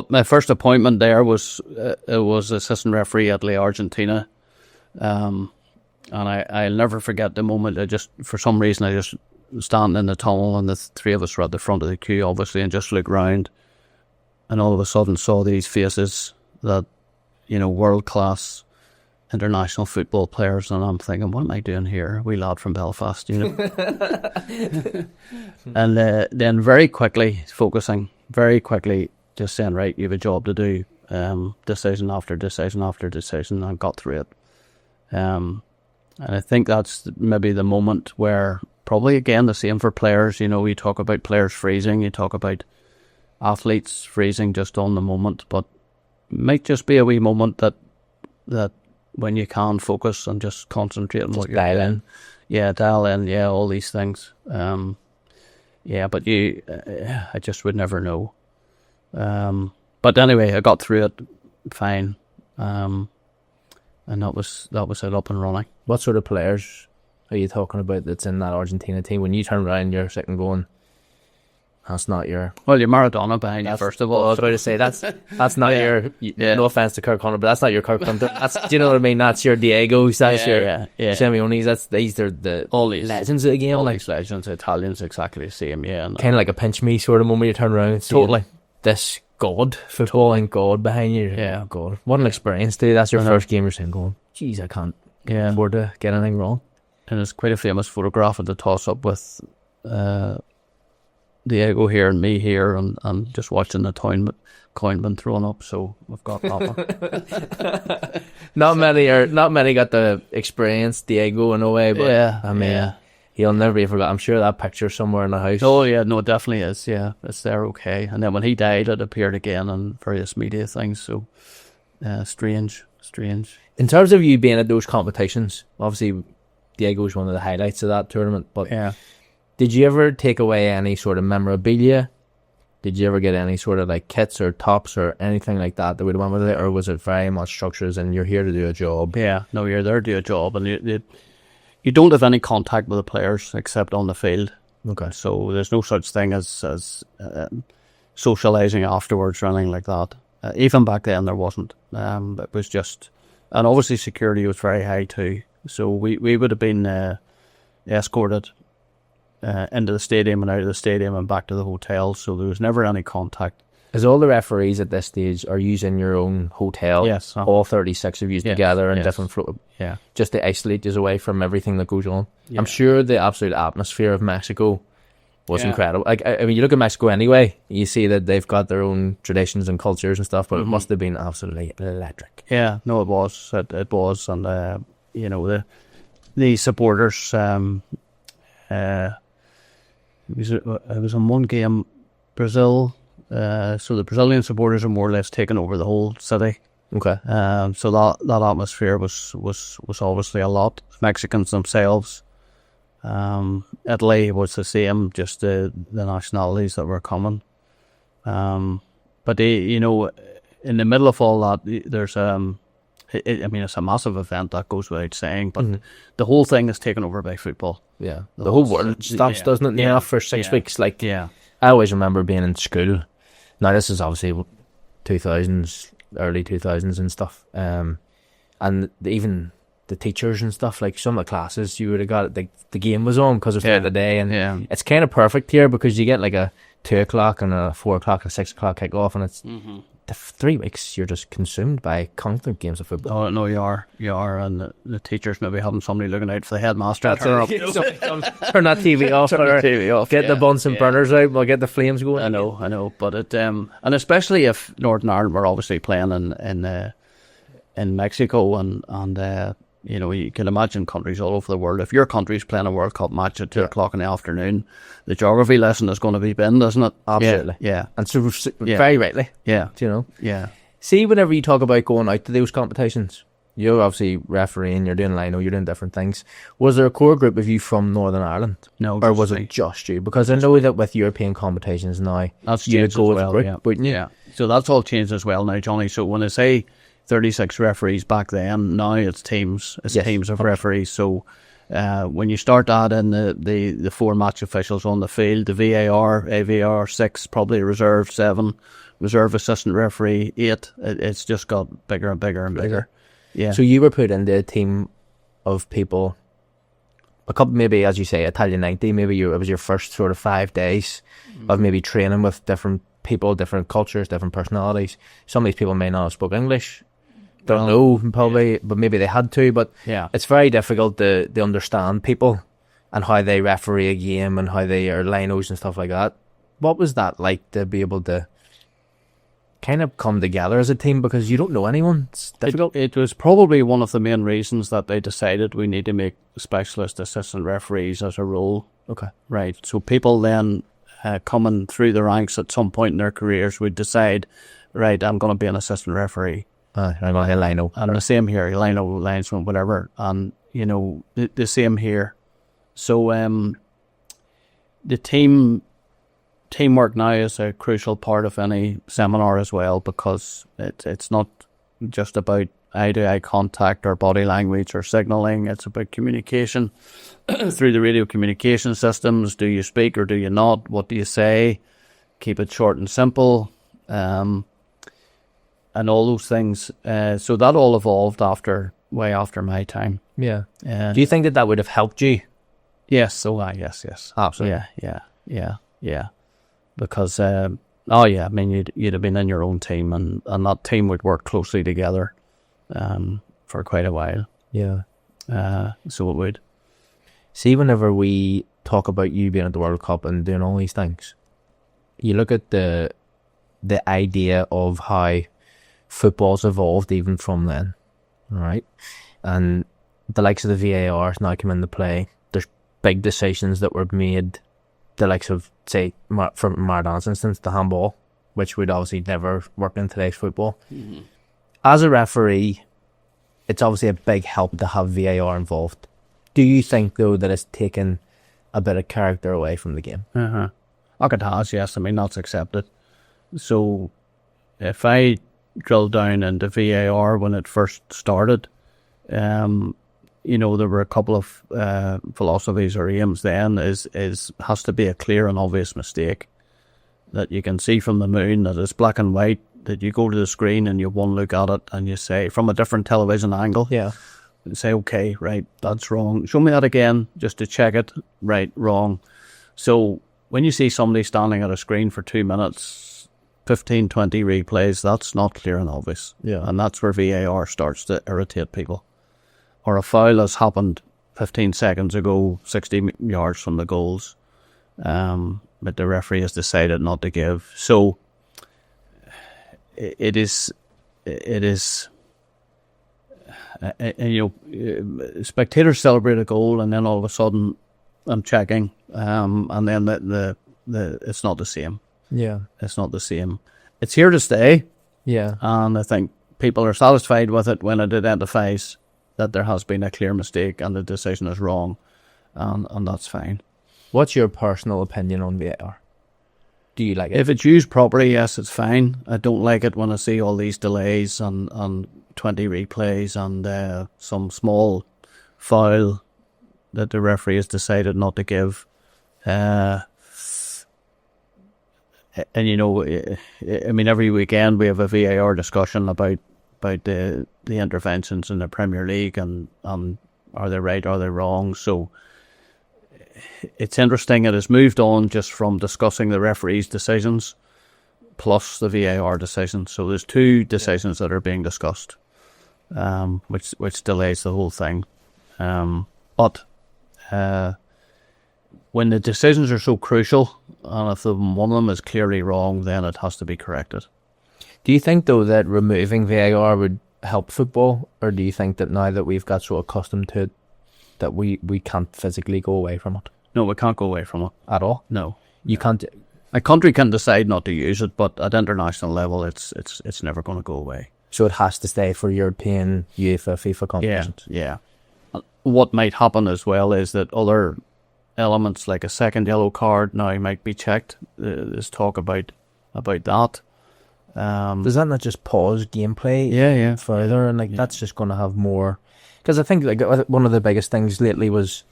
my first appointment there was assistant referee at La Argentina, and I'll never forget the moment. For some reason, I just standing in the tunnel, and the three of us were at the front of the queue, obviously, and just looked round, and all of a sudden saw these faces that, world class international football players, and I'm thinking, what am I doing here? Wee lad from Belfast, And then very quickly focusing, just saying, right, you have a job to do, decision after decision after decision, and got through it. And I think that's maybe the moment where, probably again the same for players, you talk about players freezing, you talk about athletes freezing just on the moment, but it might just be a wee moment that when you can focus and just concentrate on what you're doing. Dial in, all these things. But I just would never know. But anyway, I got through it fine, and that was it, up and running. What sort of players are you talking about that's in that Argentina team? When you turn around, you're sitting going, that's not your... Well, you're Maradona behind you, first of all. I was about to say, that's not your... No offence to Kirk Hunter, but that's not your Kirk Hunter. Do you know what I mean? That's your Diegos, that's your Simeones. These are all these legends of the game. All these legends, Italians, exactly the same, Kind of like a pinch me sort of moment you turn around and see totally this God, football and God behind you. Yeah. God. What an experience, dude. That's your first game, you're saying, going, geez, I can't Yeah. afford to get anything wrong. And it's quite a famous photograph of the toss-up with Diego here and me here, and just watching the coin been thrown up. So we've got that one. Not many got to experience Diego in a way, but Yeah, I mean, yeah. he'll never be forgotten. I'm sure that picture's somewhere in the house. Oh yeah, no, it definitely is. Yeah, it's there. Okay, and then when he died, it appeared again on various media things. So strange. In terms of you being at those competitions, obviously Diego's one of the highlights of that tournament. But Yeah. did you ever take away any sort of memorabilia? Did you ever get any sort of like kits or tops or anything like that would have went with it, or was it very much structures and you're here to do a job? Yeah, no, you're there to do a job, and you don't have any contact with the players except on the field. Okay. So there's no such thing as socialising afterwards or anything like that. Even back then there wasn't. It was just, and obviously security was very high too. So we would have been escorted into the stadium and out of the stadium and back to the hotel. So there was never any contact. Is all the referees at this stage are using your own hotel? Yes. All 36 of you together in different Yeah. just to isolate you away from everything that goes on. Yeah. I'm sure the absolute atmosphere of Mexico was Yeah. incredible. Like I mean, you look at Mexico anyway, you see that they've got their own traditions and cultures and stuff, but it must have been absolutely electric. Yeah, no, it was. It was, and you know, the supporters. It was in one game, Brazil. So the Brazilian supporters are more or less taking over the whole city. Okay. So that atmosphere was obviously a lot. Mexicans themselves. Italy was the same, just the nationalities that were coming. But you know, in the middle of all that, there's I mean, it's a massive event, that goes without saying, but the whole thing is taken over by football. Yeah. The whole world stops, doesn't it? Yeah. For 6 weeks. Like, Yeah. I always remember being in school. Now, this is obviously 2000s, early 2000s and stuff. And even the teachers and stuff, like some of the classes, you would have got the game was on because it was throughout the day. And it's kind of perfect here because you get like a 2 o'clock and a 4 o'clock and a 6 o'clock kick off, and it's the 3 weeks you're just consumed by constant games of football. Oh no, you are, and the teachers maybe having somebody looking out for the headmaster. That's turn that TV off. Turn the TV off. Get the Bunsen burners out. We'll get the flames going. I know, but it and especially if Northern Ireland were obviously playing in Mexico and you know, you can imagine countries all over the world. If your country's playing a World Cup match at 2 o'clock in the afternoon, the geography lesson is going to be binned, isn't it? Absolutely. Yeah. And so very rightly. Yeah. Do you know? Yeah. See, whenever you talk about going out to those competitions, you're obviously refereeing, you're doing lino, you're doing different things. Was there a core group of you from Northern Ireland? No. Or was it just you? Because I know that with European competitions now, that's you'd changed go as with well, a group, yeah. wouldn't you? Yeah. So that's all changed as well now, Johnny. So when I say 36 referees back then, now it's teams. It's teams of referees. So when you start adding the 4 match officials on the field, the VAR, AVR, 6, probably reserve, 7, reserve assistant referee, 8, it's just got bigger and bigger and bigger. Yeah. So you were put into a team of people, a couple, maybe as you say, Italian 90, maybe it was your first sort of 5 days of maybe training with different people, different cultures, different personalities. Some of these people may not have spoke English. Don't know, probably, but maybe they had to. But it's very difficult to understand people and how they referee a game and how they are linos and stuff like that. What was that like to be able to kind of come together as a team because you don't know anyone? It's difficult. It was probably one of the main reasons that they decided we need to make specialist assistant referees as a role. Okay. Right. So people then coming through the ranks at some point in their careers would decide, right, I'm going to be an assistant referee. I'm going to lino. And the same here, lino, linesman, whatever. And, you know, the same here. So the teamwork now is a crucial part of any seminar as well, because it's not just about eye-to-eye contact or body language or signalling. It's about communication through the radio communication systems. Do you speak or do you not? What do you say? Keep it short and simple. And all those things. So that all evolved way after my time. Yeah. Do you think that would have helped you? Yes. Oh, yes. Absolutely. Yeah. Because, I mean, you'd have been in your own team, and that team would work closely together for quite a while. Yeah. So it would. See, whenever we talk about you being at the World Cup and doing all these things, you look at the idea of how football's evolved even from then, right? And the likes of the VAR now come into play. There's big decisions that were made, the likes of, say, for Maradona's instance, the handball, which would obviously never work in today's football. Mm-hmm. As a referee, it's obviously a big help to have VAR involved. Do you think, though, that it's taken a bit of character away from the game? Look, it has, yes. I mean, that's accepted. So, if I drill down into VAR when it first started, you know, there were a couple of philosophies or aims then. Has to be a clear and obvious mistake that you can see from the moon, that it's black and white, that you go to the screen and you one look at it and you say, from a different television angle, and say, okay, right, that's wrong. Show me that again, just to check it. Right, wrong. So when you see somebody standing at a screen for 2 minutes, 15, 20 replays, that's not clear and obvious. Yeah. And that's where VAR starts to irritate people. Or a foul has happened 15 seconds ago, 60 yards from the goals, but the referee has decided not to give. So it is. You know, spectators celebrate a goal, and then all of a sudden, I'm checking, and then the it's not the same. Yeah, it's not the same. It's here to stay. Yeah, and I think people are satisfied with it when it identifies that there has been a clear mistake and the decision is wrong, and that's fine. What's your personal opinion on VAR? Do you like it? If it's used properly, yes, it's fine. I don't like it when I see all these delays and 20 replays and some small foul that the referee has decided not to give. And you know, I mean, every weekend we have a VAR discussion about the interventions in the Premier League and are they right, are they wrong? So it's interesting. It has moved on just from discussing the referee's decisions plus the VAR decisions. So there's two decisions that are being discussed, which delays the whole thing. But when the decisions are so crucial, and if one of them is clearly wrong, then it has to be corrected. Do you think, though, that removing VAR would help football, or do you think that now that we've got so accustomed to it, that we can't physically go away from it? No, we can't go away from it. At all? No. You can't... A country can decide not to use it, but at international level, it's never going to go away. So it has to stay for European, UEFA, FIFA competitions? Yeah. What might happen as well is that other elements, like a second yellow card, now might be checked. There's talk about that. Does that not just pause gameplay further? And that's just going to have more... Because I think one of the biggest things lately was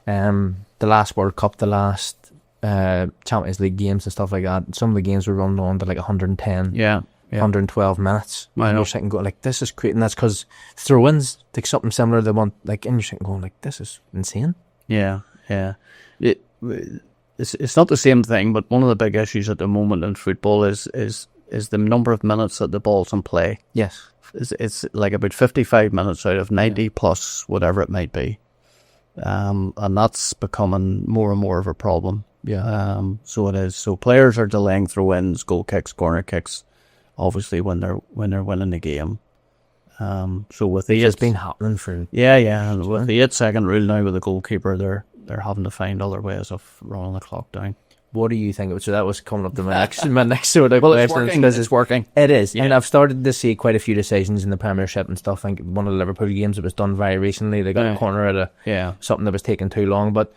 the last World Cup, the last Champions League games and stuff like that. Some of the games were running on to like 110, 112 minutes. And you're sitting going, like, this is great. And that's because throw-ins, like something similar to one, like, and you're sitting going, like, this is insane. Yeah. It's not the same thing, but one of the big issues at the moment in football is the number of minutes that the ball's in play. Yes. It's like about 55 minutes out of 90 plus whatever it might be. And that's becoming more and more of a problem. Yeah. So it is. So players are delaying throw-ins, goal kicks, corner kicks, obviously when they're winning the game. So with the... It's been happening for... Yeah. And with the 8-second rule now with the goalkeeper, they're having to find other ways of running the clock down. What do you think? So that was coming up to my next sort of question. It's working. It is. Yeah. And I've started to see quite a few decisions in the Premiership and stuff. I think one of the Liverpool games that was done very recently, they got a corner at something that was taking too long. But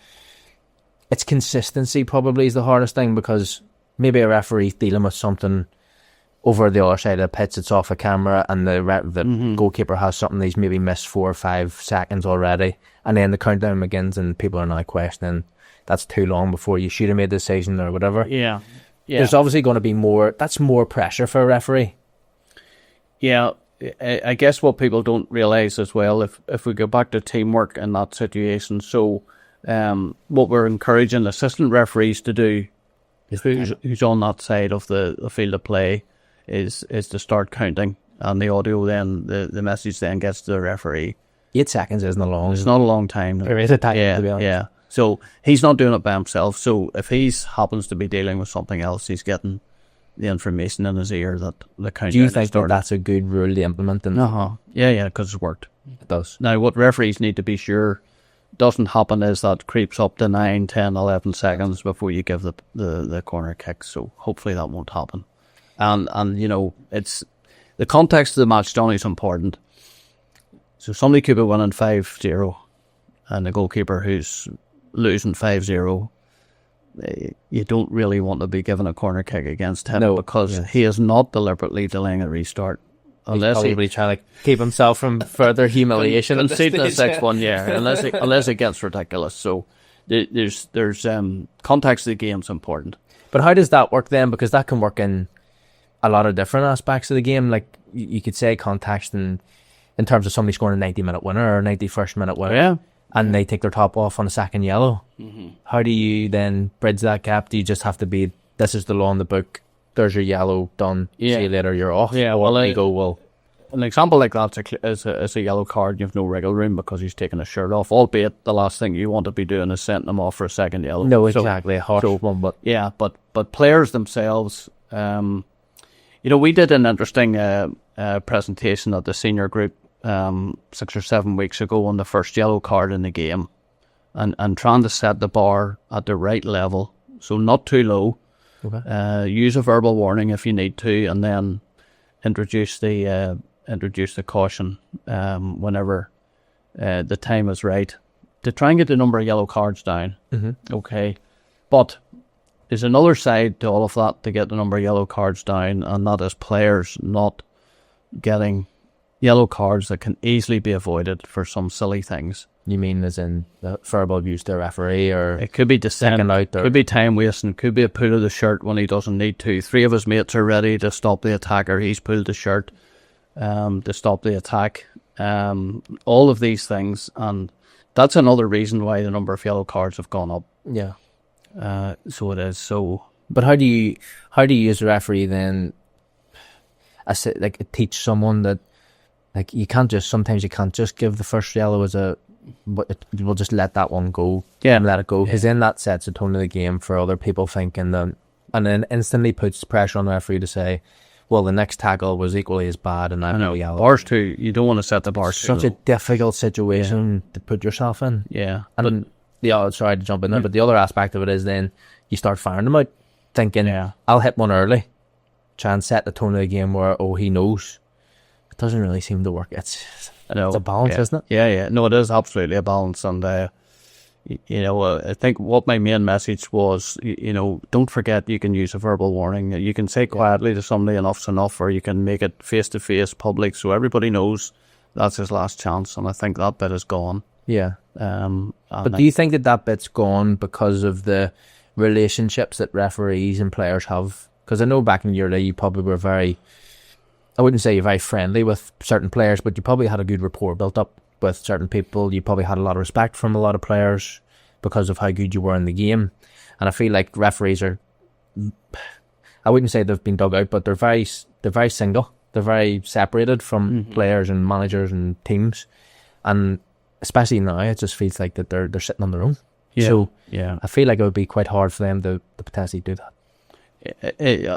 it's consistency probably is the hardest thing, because maybe a referee's dealing with something over the other side of the pitch, it's off a camera, and the goalkeeper has something he's maybe missed 4 or 5 seconds already, and then the countdown begins and people are now questioning, that's too long before you should have made a decision or whatever. Yeah. There's obviously going to be that's more pressure for a referee. Yeah, I guess what people don't realise as well, if we go back to teamwork in that situation, so what we're encouraging assistant referees to do, who's on that side of the field of play, is to start counting, and the audio then, the message then gets to the referee, 8 seconds isn't a long. It's not a long time. There is a time, Yeah, to be honest. yeah. So, he's not doing it by himself. There is a time, to be honest. Yeah. So, he's not doing it by himself. So, if he happens to be dealing with something else, he's getting the information in his ear that the countdown Do you has think that started. that's a good rule to implement? And Yeah, because it's worked. it does. Now, what referees need to be sure doesn't happen is that creeps up to 9, 10, 11 seconds before you give the corner kick. So hopefully that won't happen. And you know, it's the context of the match, Johnny, is important. So somebody could be winning 5-0 and the goalkeeper who's losing 5-0, you don't really want to be given a corner kick against him because he is not deliberately delaying a restart. Unless He's probably trying to keep himself from further humiliation. concede the 6-1, unless it gets ridiculous. So there's context of the game's important. But how does that work then? Because that can work in a lot of different aspects of the game. Like you could say context in terms of somebody scoring a 90-minute winner or a 91st minute winner, and they take their top off on a second yellow. Mm-hmm. How do you then bridge that gap? Do you just have to be, this is the law in the book, there's your yellow, done, see you later, you're off? Yeah, well, you go, well... An example like that is a yellow card. You have no wriggle room because he's taking his shirt off, albeit the last thing you want to be doing is sending him off for a second yellow. No, exactly, a harsh one, but... Yeah, but players themselves... you know, we did an interesting presentation at the senior group 6 or 7 weeks ago on the first yellow card in the game and trying to set the bar at the right level, so not too low. Okay. Use a verbal warning if you need to, and then introduce the caution whenever the time is right to try and get the number of yellow cards down. Mm-hmm. Okay, but there's another side to all of that to get the number of yellow cards down, and that is players not getting yellow cards that can easily be avoided for some silly things. You mean as in the verbal abuse to a referee, or it could be dissent, could be time wasting, could be a pull of the shirt when he doesn't need to. 3 of his mates are ready to stop the attacker, he's pulled the shirt to stop the attack. All of these things, and that's another reason why the number of yellow cards have gone up. Yeah. So it is. So, but how do you as a referee then, teach someone that sometimes you can't just give the first yellow but we'll just let that one go. Yeah, and let it go, because then that sets the tone of the game for other people thinking that, and then instantly puts pressure on the referee to say, well, the next tackle was equally as bad, and I know yellow. Bars too. You don't want to set the bars too low. Such a difficult situation to put yourself in. Yeah, and sorry to jump in there, but the other aspect of it is then you start firing them out, thinking, I'll hit one early, try and set the tone of the game where he knows. It doesn't really seem to work. It's a balance, isn't it? Yeah. No, it is absolutely a balance, and I think what my main message was, don't forget you can use a verbal warning. You can say quietly to somebody, enough's enough, or you can make it face to face, public, so everybody knows that's his last chance. And I think that bit is gone. Yeah. But do you think that bit's gone because of the relationships that referees and players have? Because I know back in your day you probably were very, I wouldn't say you're very friendly with certain players, but you probably had a good rapport built up with certain people. You probably had a lot of respect from a lot of players because of how good you were in the game. And I feel like referees are, I wouldn't say they've been dug out, but they're very single. They're very separated from players and managers and teams. And especially now, it just feels like that they're sitting on their own. Yeah. So I feel like it would be quite hard for them to potentially do that.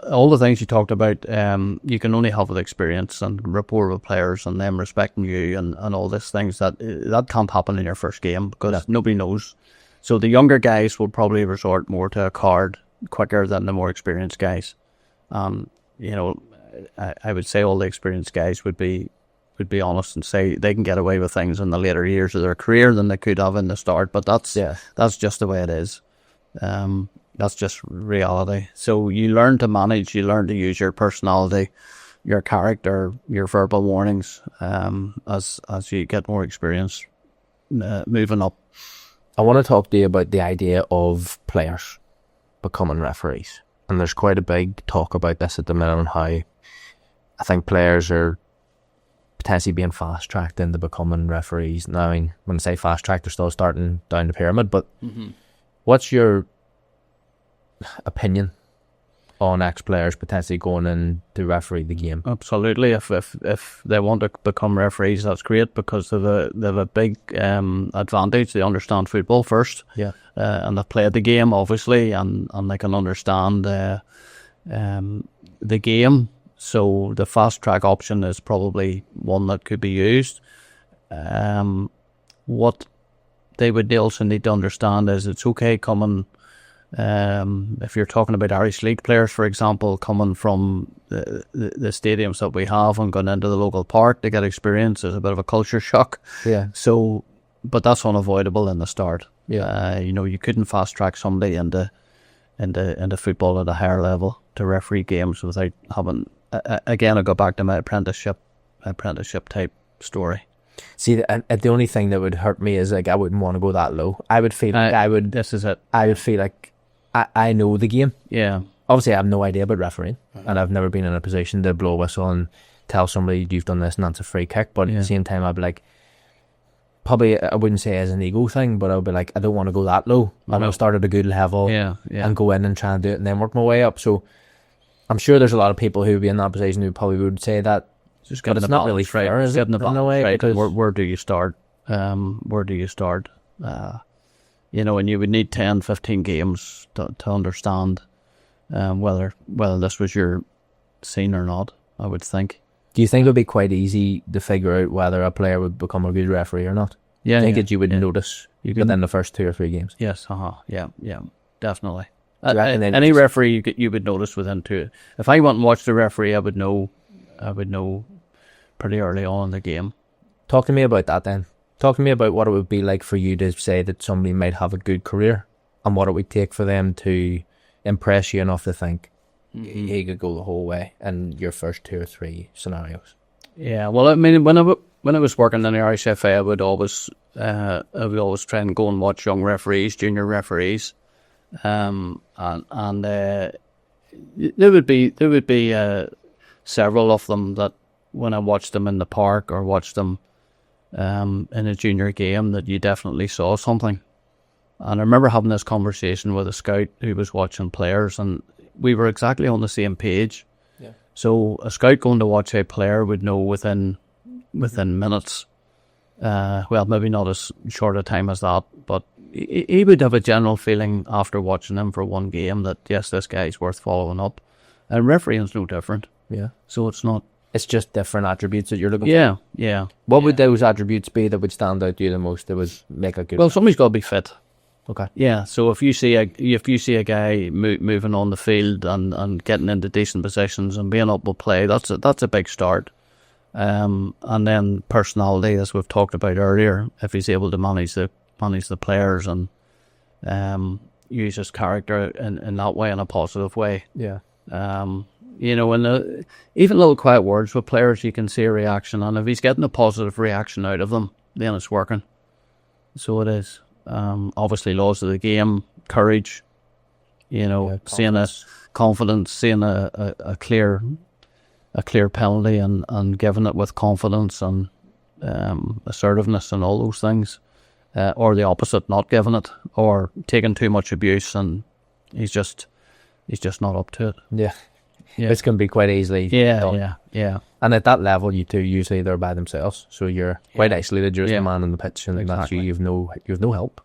All the things you talked about, you can only have with experience and rapport with players and them respecting you and all these things that can't happen in your first game because nobody knows. So the younger guys will probably resort more to a card quicker than the more experienced guys. I would say all the experienced guys would be honest and say they can get away with things in the later years of their career than they could have in the start. But that's just the way it is. That's just reality. So you learn to manage, you learn to use your personality, your character, your verbal warnings as you get more experience moving up. I want to talk to you about the idea of players becoming referees. And there's quite a big talk about this at the minute on how I think players are potentially being fast-tracked into becoming referees. Now, I mean, when I say fast-tracked, they're still starting down the pyramid, but what's your opinion on ex-players potentially going in to referee the game. Absolutely. If they want to become referees, that's great, because they have a big advantage. They understand football first, and they've played the game, obviously, and they can understand the game. So the fast track option is probably one that could be used. What they would also need to understand is it's okay coming. If you're talking about Irish League players, for example, coming from the stadiums that we have and going into the local park to get experience, is a bit of a culture shock. Yeah. So, but that's unavoidable in the start. Yeah. You couldn't fast track somebody into football at a higher level to referee games without having. Again, I go back to my apprenticeship type story. See, the only thing that would hurt me is like I wouldn't want to go that low. I would feel like This is it. I would feel like I know the game. Yeah. Obviously, I have no idea about refereeing, and I've never been in a position to blow a whistle and tell somebody you've done this and that's a free kick. But at the same time, I'd be like, probably I wouldn't say as an ego thing, but I'd be like, I don't want to go that low. I'll start at a good level, and go in and try and do it, and then work my way up. So I'm sure there's a lot of people who would be in that position who probably would say that. But it's not really fair, is it? In a way, right. Because where do you start? Where do you start? And you would need 10, 15 games to understand whether this was your scene or not, I would think. Do you think it would be quite easy to figure out whether a player would become a good referee or not? Yeah. I think that you would notice within the first 2 or 3 games. Yes, yeah, definitely. Any referee you would notice within 2. If I went and watched the referee, I would know pretty early on in the game. Talk to me about that then. Talk to me about what it would be like for you to say that somebody might have a good career, and what it would take for them to impress you enough to think he could go the whole way in your first 2 or 3 scenarios. Yeah, well, I mean, when I was working in the Irish FA, I would always try and go and watch young referees, junior referees, and there would be several of them that when I watched them in the park or watched them in a junior game, that you definitely saw something. And I remember having this conversation with a scout who was watching players, and we were exactly on the same page. Yeah. So a scout going to watch a player would know within minutes, well, maybe not as short a time as that, but he would have a general feeling after watching him for one game that, yes, this guy's worth following up. And refereeing's no different. Yeah. So it's not. It's just different attributes that you're looking for. Yeah. What would those attributes be that would stand out to you the most, that would make a good... Well, somebody's got to be fit. Okay. Yeah, so if you see a guy moving on the field and getting into decent positions and being able to play, that's a big start. And then personality, as we've talked about earlier, if he's able to manage the players and use his character in that way, in a positive way. Yeah. And even little quiet words with players, you can see a reaction, and if he's getting a positive reaction out of them, then it's working. So it is. Obviously, laws of the game, courage, seeing a confidence, seeing a clear penalty and giving it with confidence and assertiveness and all those things, or the opposite, not giving it, or taking too much abuse and he's just not up to it. Yeah. This can be quite easily done. Yeah. And at that level, you two usually they're by themselves, so you're quite isolated. You're just the man on the pitch, and that's you. You've no help.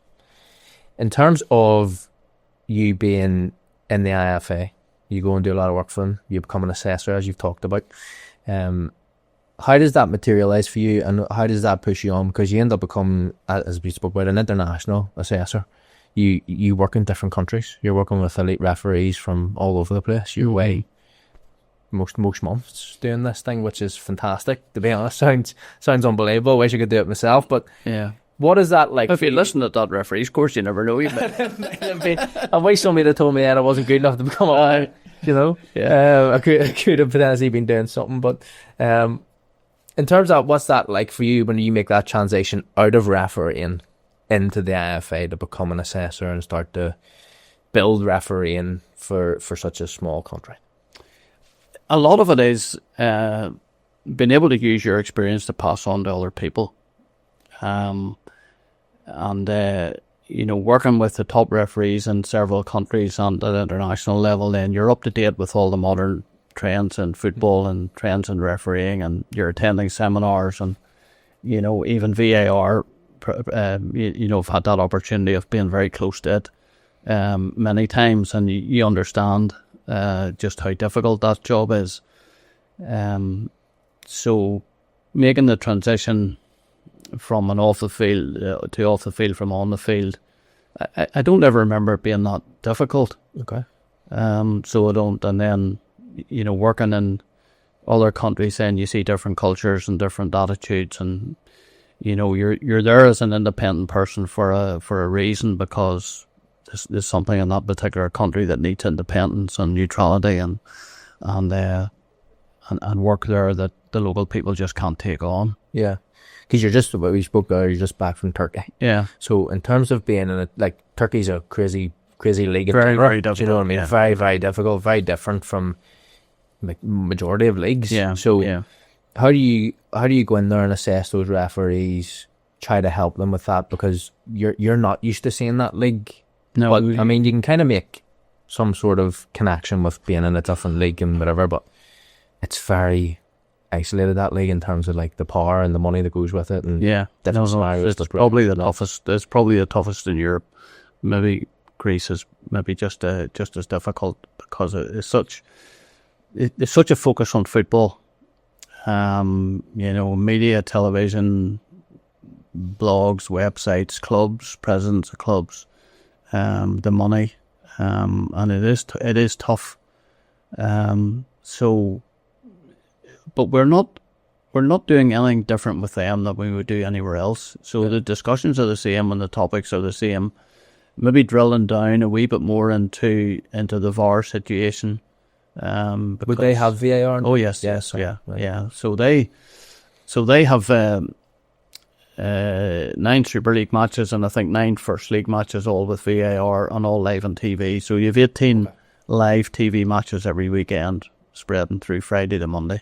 In terms of you being in the IFA, you go and do a lot of work for them. You become an assessor, as you've talked about. How does that materialise for you, and how does that push you on? Because you end up becoming, as we spoke about, an international assessor. You work in different countries. You're working with elite referees from all over the place. You're away most months doing this thing, which is fantastic. To be honest, sounds unbelievable. I wish I could do it myself, but what is that like? If you listen to that referee's course, you never know. I wish somebody had told me that I wasn't good enough to become a, I could have potentially been doing something. But in terms of what's that like for you when you make that transition out of refereeing into the IFA to become an assessor and start to build refereeing for such a small country? A lot of it is being able to use your experience to pass on to other people. working with the top referees in several countries and at international level, then you're up to date with all the modern trends in football and trends in refereeing, and you're attending seminars, and even VAR. I've had that opportunity of being very close to it many times, and you understand just how difficult that job is. So making the transition from an off the field to off the field from on the field, I don't ever remember it being that difficult. Okay. So I don't. And then, working in other countries, then you see different cultures and different attitudes, and you're there as an independent person for a reason, because there's something in that particular country that needs independence and neutrality and work there that the local people just can't take on. Yeah. Because we spoke there, you're just back from Turkey. Yeah. So in terms of being in it, like, Turkey's a crazy league. Very, very difficult. Do you know what I mean? Yeah. Very, very difficult, very different from like majority of leagues. Yeah. So yeah. how do you go in there and assess those referees, try to help them with that, because you're not used to seeing that league? No. But I mean, you can kind of make some sort of connection with being in a different league and whatever, but it's very isolated, that league, in terms of like the power and the money that goes with it, and different scenarios. It's probably the toughest. It's probably the toughest in Europe. Maybe Greece is maybe just as difficult, because it's such a focus on football. Media, television, blogs, websites, clubs, presidents of clubs, the money, and it is tough. But we're not doing anything different with them that we would do anywhere else. So the discussions are the same and the topics are the same. Maybe drilling down a wee bit more into the VAR situation. Would they have VAR? Oh yes, yes, yeah, right. yeah. So they have 9 Super League matches, and I think 9 First League matches, all with VAR and all live on TV. So you have 18 live TV matches every weekend, spreading through Friday to Monday,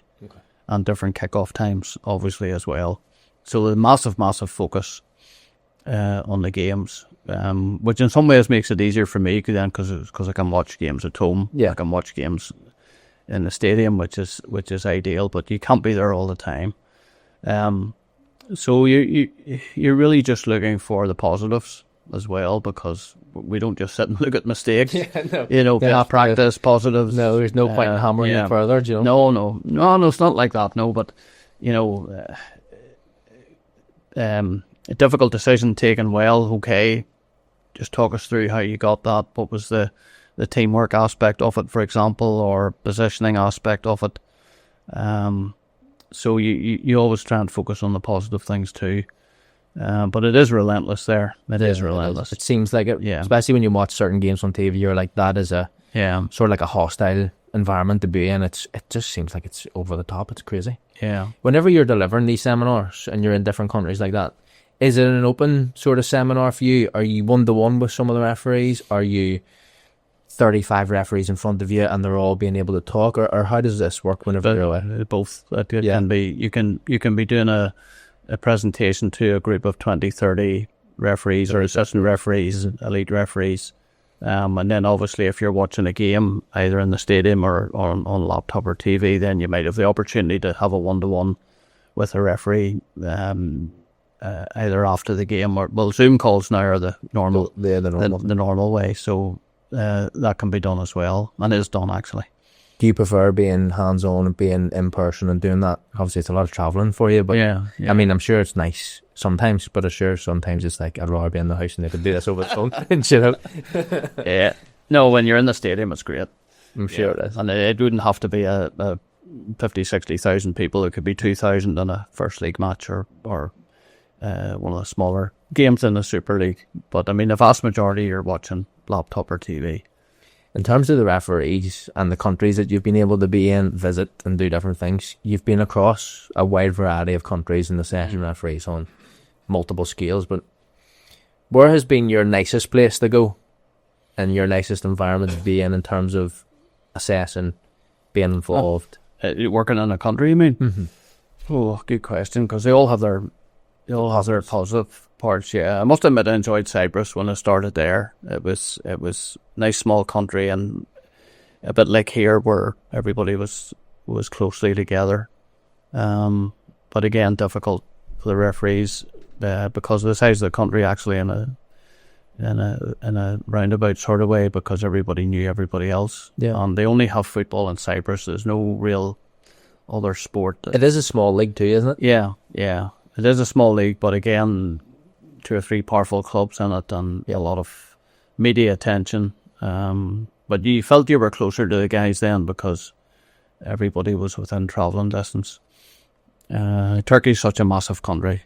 and different kick-off times, obviously, as well. So the massive focus on the games, which in some ways makes it easier for me then, because I can watch games at home. Yeah. I can watch games in the stadium, which is ideal, but you can't be there all the time. So you're really just looking for the positives as well, because we don't just sit and look at mistakes. Practice positives. No, there's no point in hammering it further. Do you know? No, it's not like that. No, but a difficult decision taken well. Okay, just talk us through how you got that. What was the teamwork aspect of it, for example, or positioning aspect of it? So you always try and focus on the positive things too. But it is relentless there. It is relentless. It seems like it, especially when you watch certain games on TV. You're like, that is a sort of like a hostile environment to be in. It just seems like it's over the top. It's crazy. Yeah. Whenever you're delivering these seminars and you're in different countries like that, is it an open sort of seminar for you? Are you 1-to-1 with some of the referees? Are you 35 referees in front of you and they're all being able to talk, or how does this work whenever you're away? Both. Can be. You can be doing a presentation to a group of 20, 30 referees or assistant referees, elite referees, and then obviously if you're watching a game either in the stadium or on laptop or TV, then you might have the opportunity to have a 1-to-1 with a referee, either after the game or Zoom calls now are the normal the normal way. So that can be done as well, and is done actually. Do you prefer being hands-on and being in person and doing that? Obviously, it's a lot of travelling for you, but yeah. I mean, I'm sure it's nice sometimes, but I'm sure sometimes it's like, I'd rather be in the house and they could do this over the phone and you know. Yeah. No, when you're in the stadium, it's great. I'm sure it is. And it wouldn't have to be a 50, 60,000 people. It could be 2,000 in a First League match or one of the smaller games in the Super League. But I mean, the vast majority you're watching laptop or TV. In terms of the referees and the countries that you've been able to be in, visit and do different things, you've been across a wide variety of countries in the session referees on multiple scales, but where has been your nicest place to go and your nicest environment to be in terms of assessing, being involved? Working in a country, you mean? Mm-hmm. Oh, good question, because they all have their positive parts. Yeah, I must admit I enjoyed Cyprus when I started there. It was nice small country, and a bit like here where everybody was closely together. But again, difficult for the referees because of the size of the country, actually, in a roundabout sort of way, because everybody knew everybody else. Yeah. And they only have football in Cyprus. There's no real other sport. It is a small league too, isn't it? Yeah. It is a small league, but again, 2 or 3 powerful clubs in it, and a lot of media attention. But you felt you were closer to the guys then because everybody was within travelling distance. Turkey's such a massive country,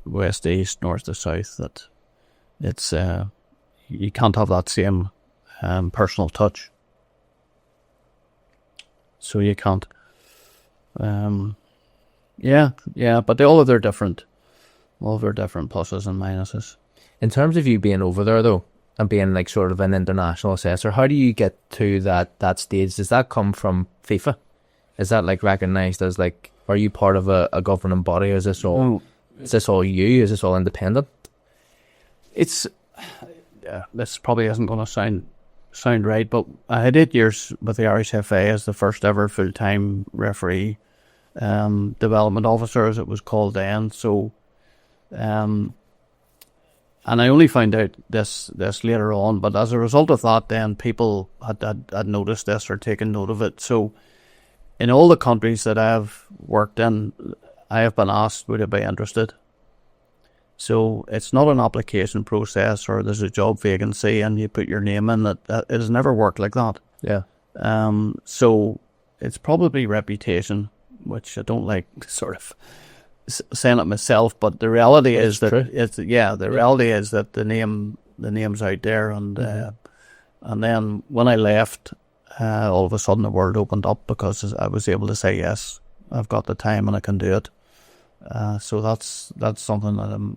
west to east, north to south, that it's you can't have that same personal touch. So you can't. But they all have their different pluses and minuses. In terms of you being over there though, and being like sort of an international assessor, how do you get to that stage? Does that come from FIFA? Is that like recognised as like, are you part of a governing body? Or is this all you? Is this all independent? It's this probably isn't going to sound right, but I had 8 years with the Irish FA as the first ever full-time referee, development officer as it was called then. So, and I only found out this later on, but as a result of that, then people had noticed this or taken note of it. So, in all the countries that I've worked in, I have been asked, would I be interested? So it's not an application process or there's a job vacancy and you put your name in. It has never worked like that. Yeah. So it's probably reputation, which I don't like sort of saying it myself, but the reality is that reality is that the name's out there, and then when I left, all of a sudden the world opened up because I was able to say yes, I've got the time and I can do it. So that's something that I'm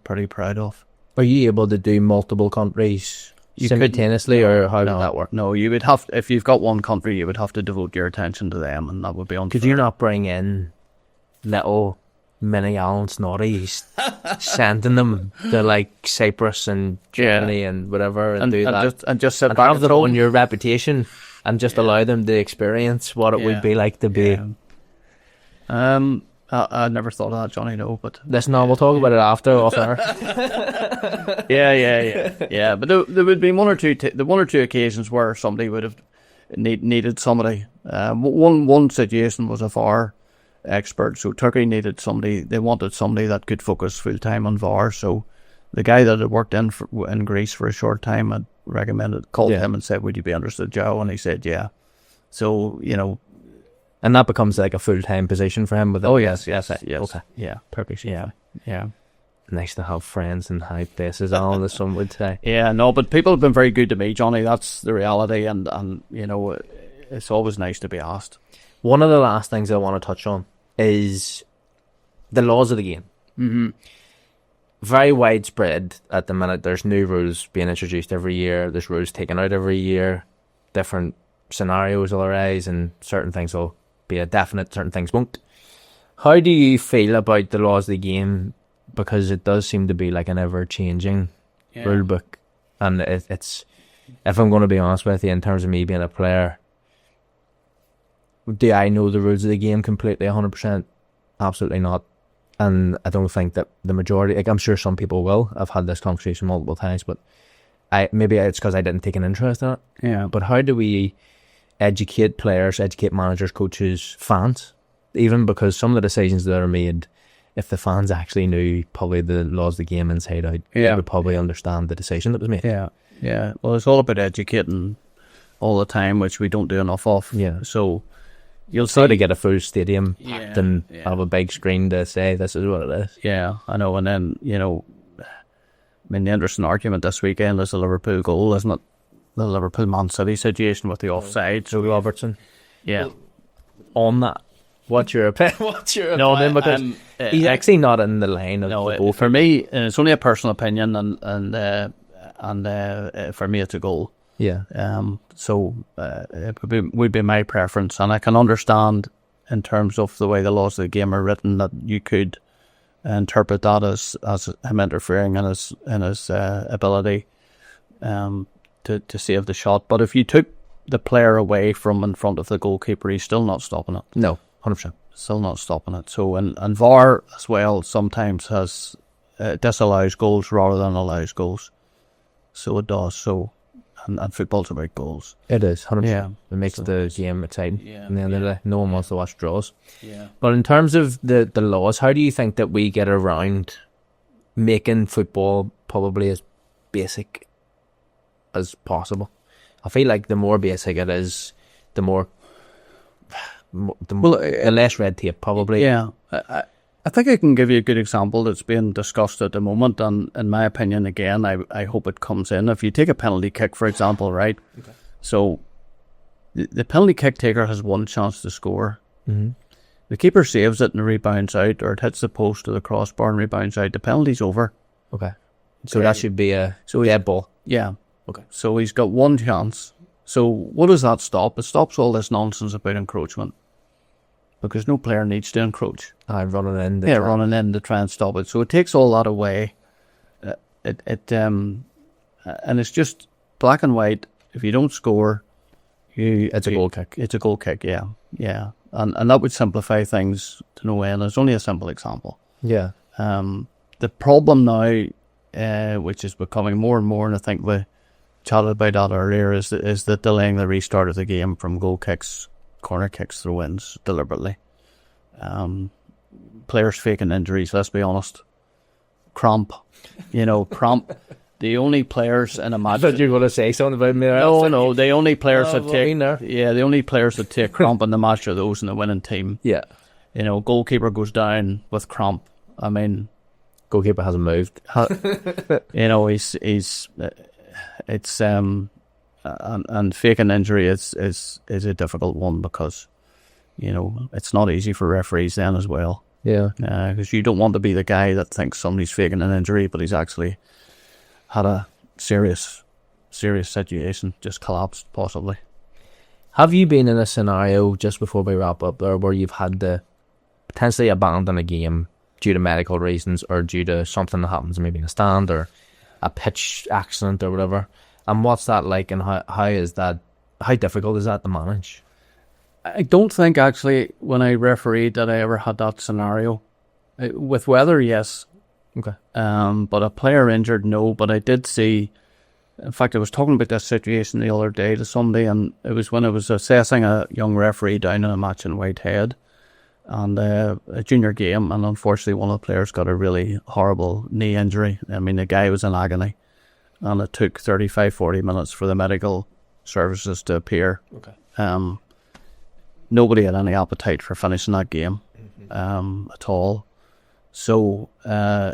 pretty proud of. Are you able to do multiple countries simultaneously, or how would that work? No, you would have, if you've got one country, you would have to devote your attention to them, and that would be unfair. Could you not bring in little mini Alan Snoddy, sending them to like Cyprus and Germany and whatever, and do that, and just sit and back have their own your reputation, and just allow them to experience what it would be like to be. I never thought of that, Johnny. No, but listen, we'll talk about it after off air. Yeah. But there would be one or two occasions where somebody would have needed somebody. One situation was a VAR expert. So Turkey needed somebody. They wanted somebody that could focus full time on VAR. So the guy that had worked in Greece for a short time had called him and said, "Would you be interested, Joe?" And he said, "Yeah." So and that becomes like a full-time position for him. Yes. Okay. Yeah. Perfect. Yeah. Nice to have friends in high places, Alan, as some would say. Yeah, no, but people have been very good to me, Johnny. That's the reality, and it's always nice to be asked. One of the last things I want to touch on is the laws of the game. Mm-hmm. Very widespread at the minute. There's new rules being introduced every year. There's rules taken out every year. Different scenarios will arise, and certain things will be a definite, certain things won't. How do you feel about the laws of the game? Because it does seem to be like an ever-changing rule book, and it's, if I'm going to be honest with you, in terms of me being a player, do I know the rules of the game completely 100%? Absolutely not. And I don't think that the majority, like I'm sure some people will. I've had this conversation multiple times, but maybe it's because I didn't take an interest in it. Yeah. But how do we educate players, educate managers, coaches, fans? Even because some of the decisions that are made, if the fans actually knew probably the laws of the game inside out, they would probably understand the decision that was made. Yeah. Well, it's all about educating all the time, which we don't do enough of. Yeah. So you'll try see to get a full stadium packed and have a big screen to say this is what it is. Yeah, I know. And then, the interesting argument this weekend is the Liverpool goal, isn't it? The Liverpool Man City situation with the offside. So Robertson. Yeah. On that, what's your opinion? No, then because he's actually not in the line of the goal. For me, it's only a personal opinion, and for me, it's a goal. Yeah. So it would be my preference, and I can understand in terms of the way the laws of the game are written that you could interpret that as him interfering in his ability to save the shot. But if you took the player away from in front of the goalkeeper, he's still not stopping it. No, 100%. Still not stopping it. So and VAR as well sometimes has disallows goals rather than allows goals. So it does. So and football's about goals. It is 100%. Yeah. It makes the game exciting. Yeah. And then no one wants to watch draws. Yeah. But in terms of the laws, how do you think that we get around making football probably as basic as possible? I feel like the more basic it is, the less red tape probably. Yeah. I think I can give you a good example that's being discussed at the moment, and in my opinion, again, I hope it comes in. If you take a penalty kick, for example, right? Okay. So the penalty kick taker has one chance to score. Mm-hmm. The keeper saves it and rebounds out, or it hits the post or the crossbar and rebounds out. The penalty's over. Okay. So that should be a dead ball. Yeah. Okay. So he's got one chance. So what does that stop? It stops all this nonsense about encroachment. Because no player needs to encroach. Running in. Running in to try and stop it. So it takes all that away. And it's just black and white. If you don't score, it's a goal kick. It's a goal kick, yeah. And that would simplify things to no end. It's only a simple example. Yeah. The problem now, which is becoming more and more, and I think we chatted about that earlier, is the delaying the restart of the game from goal kicks, corner kicks, throw-ins deliberately. Players faking injuries, let's be honest. Cramp. The only players in a match. I thought you were going to say something about me. No. The only players the only players that take cramp in the match are those in the winning team. Yeah. Goalkeeper goes down with cramp. I mean, goalkeeper hasn't moved. And faking injury is a difficult one because, it's not easy for referees then as well. Yeah. Because you don't want to be the guy that thinks somebody's faking an injury, but he's actually had a serious situation, just collapsed possibly. Have you been in a scenario, just before we wrap up there, where you've had to potentially abandon a game due to medical reasons or due to something that happens maybe in a stand or a pitch accident or whatever? And what's that like, and how difficult is that to manage? I don't think actually when I refereed that I ever had that scenario. With weather, yes. Okay. But a player injured, no. But I did see, in fact, I was talking about this situation the other day to somebody, and it was when I was assessing a young referee down in a match in Whitehead, and a junior game, and unfortunately one of the players got a really horrible knee injury. I mean, the guy was in agony, and it took 35-40 minutes for the medical services to appear. Okay. Nobody had any appetite for finishing that game at all. So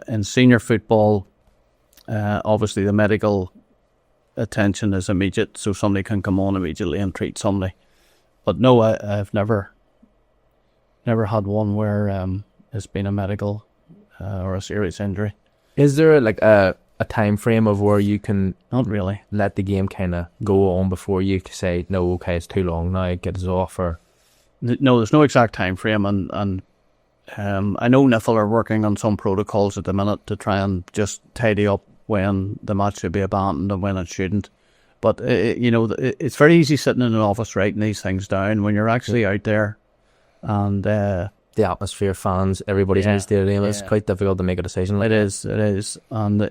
in senior football, obviously the medical attention is immediate, so somebody can come on immediately and treat somebody. But no, I've never had one where it's been a medical or a serious injury. Is there like a time frame of where you can not really let the game kind of go on before you say, no, okay, it's too long now, get us off? Or no, there's no exact time frame, and I know NIFL are working on some protocols at the minute to try and just tidy up when the match should be abandoned and when it shouldn't. But it's very easy sitting in an office writing these things down when you're actually out there, and the atmosphere, fans, everybody's in the stadium. It's quite difficult to make a decision like that. It is. And,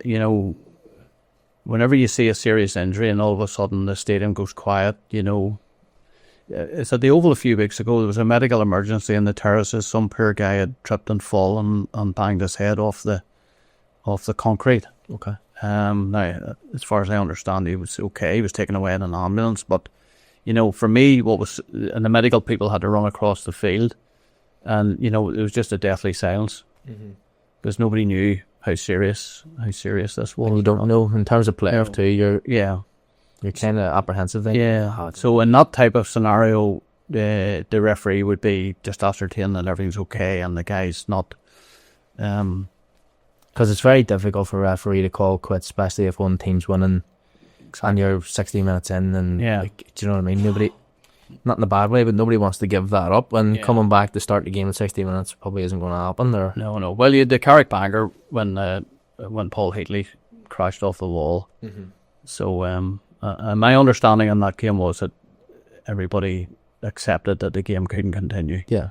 whenever you see a serious injury and all of a sudden the stadium goes quiet, it's at the Oval a few weeks ago. There was a medical emergency in the terraces. Some poor guy had tripped and fallen and banged his head off the concrete. Okay. Now, as far as I understand, he was okay. He was taken away in an ambulance. But, for me, and the medical people had to run across the field. And, it was just a deathly silence. Mm-hmm. Because nobody knew how serious this was. And you don't know, in terms of players too, you're kind of apprehensive then. Yeah. So in that type of scenario, the referee would be just ascertain that everything's okay and the guy's not. Because it's very difficult for a referee to call quits, especially if one team's winning and you're 60 minutes in. And do you know what I mean? not in a bad way, but nobody wants to give that up. And coming back to start the game in 60 minutes probably isn't going to happen there. No. Well, you had the Carrick banger when Paul Heatley crashed off the wall. Mm-hmm. So my understanding in that game was that everybody accepted that the game couldn't continue. Yeah.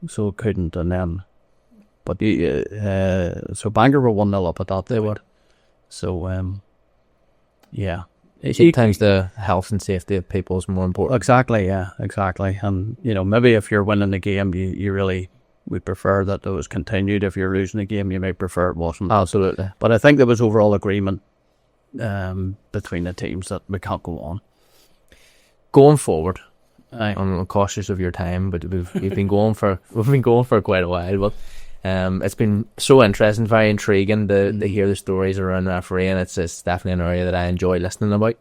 So it couldn't, and then... But so Bangor were 1-0 up at that. They were. So, yeah. Sometimes the health and safety of people is more important. Exactly, yeah, exactly. And, maybe if you're winning the game, you really would prefer that it was continued. If you're losing the game, you may prefer it wasn't. Absolutely. But I think there was overall agreement between the teams that we can't go on. Going forward, Aye. I'm cautious of your time, but we've been going for quite a while. But it's been so interesting, very intriguing to hear the stories around refereeing. It's definitely an area that I enjoy listening about.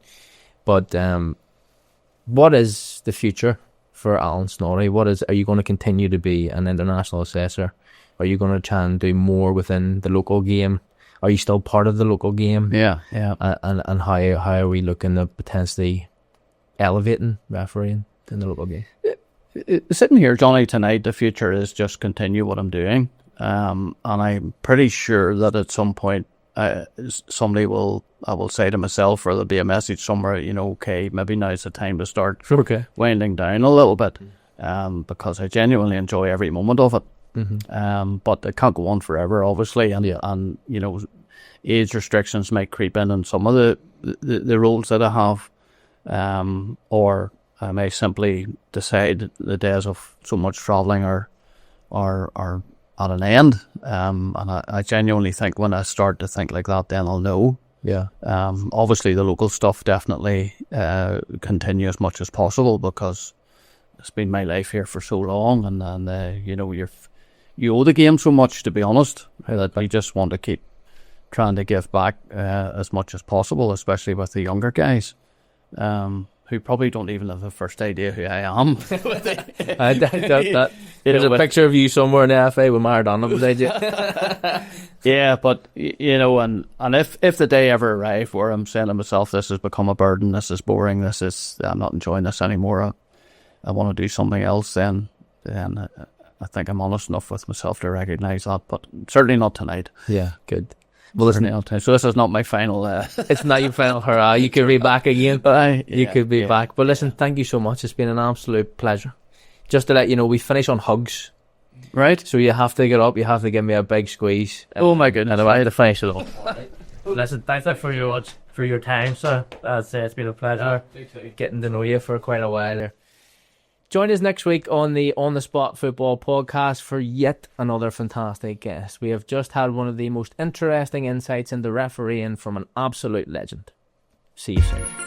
But what is the future for Alan Snoddy? Are you going to continue to be an international assessor? Are you going to try and do more within the local game? Are you still part of the local game? Yeah. And how are we looking at potentially elevating refereeing in the local game? Sitting here, Johnny, tonight, the future is just continue what I'm doing. And I'm pretty sure that at some point I will say to myself, or there'll be a message somewhere, okay, maybe now's the time to start winding down a little bit, because I genuinely enjoy every moment of it. Mm-hmm. But it can't go on forever, obviously, and age restrictions might creep in some of the roles that I have, or I may simply decide the days of so much travelling are at an end, and I genuinely think when I start to think like that, then I'll know. Yeah. Obviously, the local stuff definitely continue as much as possible, because it's been my life here for so long, and you owe the game so much, to be honest, that you just want to keep trying to give back as much as possible, especially with the younger guys. Who probably don't even have the first idea who I am. I doubt that. There's a picture of you somewhere in the FA with Maradona beside you. Yeah, but, and if the day ever arrived where I'm saying to myself, this has become a burden, this is boring, I'm not enjoying this anymore, I want to do something else, then I think I'm honest enough with myself to recognise that, but certainly not tonight. Yeah, good. Well, listen, so this is not my final... It's not your final hurrah. You could be back again. You could be back. But listen, thank you so much. It's been an absolute pleasure. Just to let you know, we finish on hugs. Right. So you have to get up. You have to give me a big squeeze. Oh, my goodness. Anyway, I had to finish it off. Listen, thanks for your time, sir. I'd say it's been a pleasure getting to know you for quite a while there. Join us next week on the On the Spot Football Podcast for yet another fantastic guest. We have just had one of the most interesting insights into refereeing from an absolute legend. See you soon.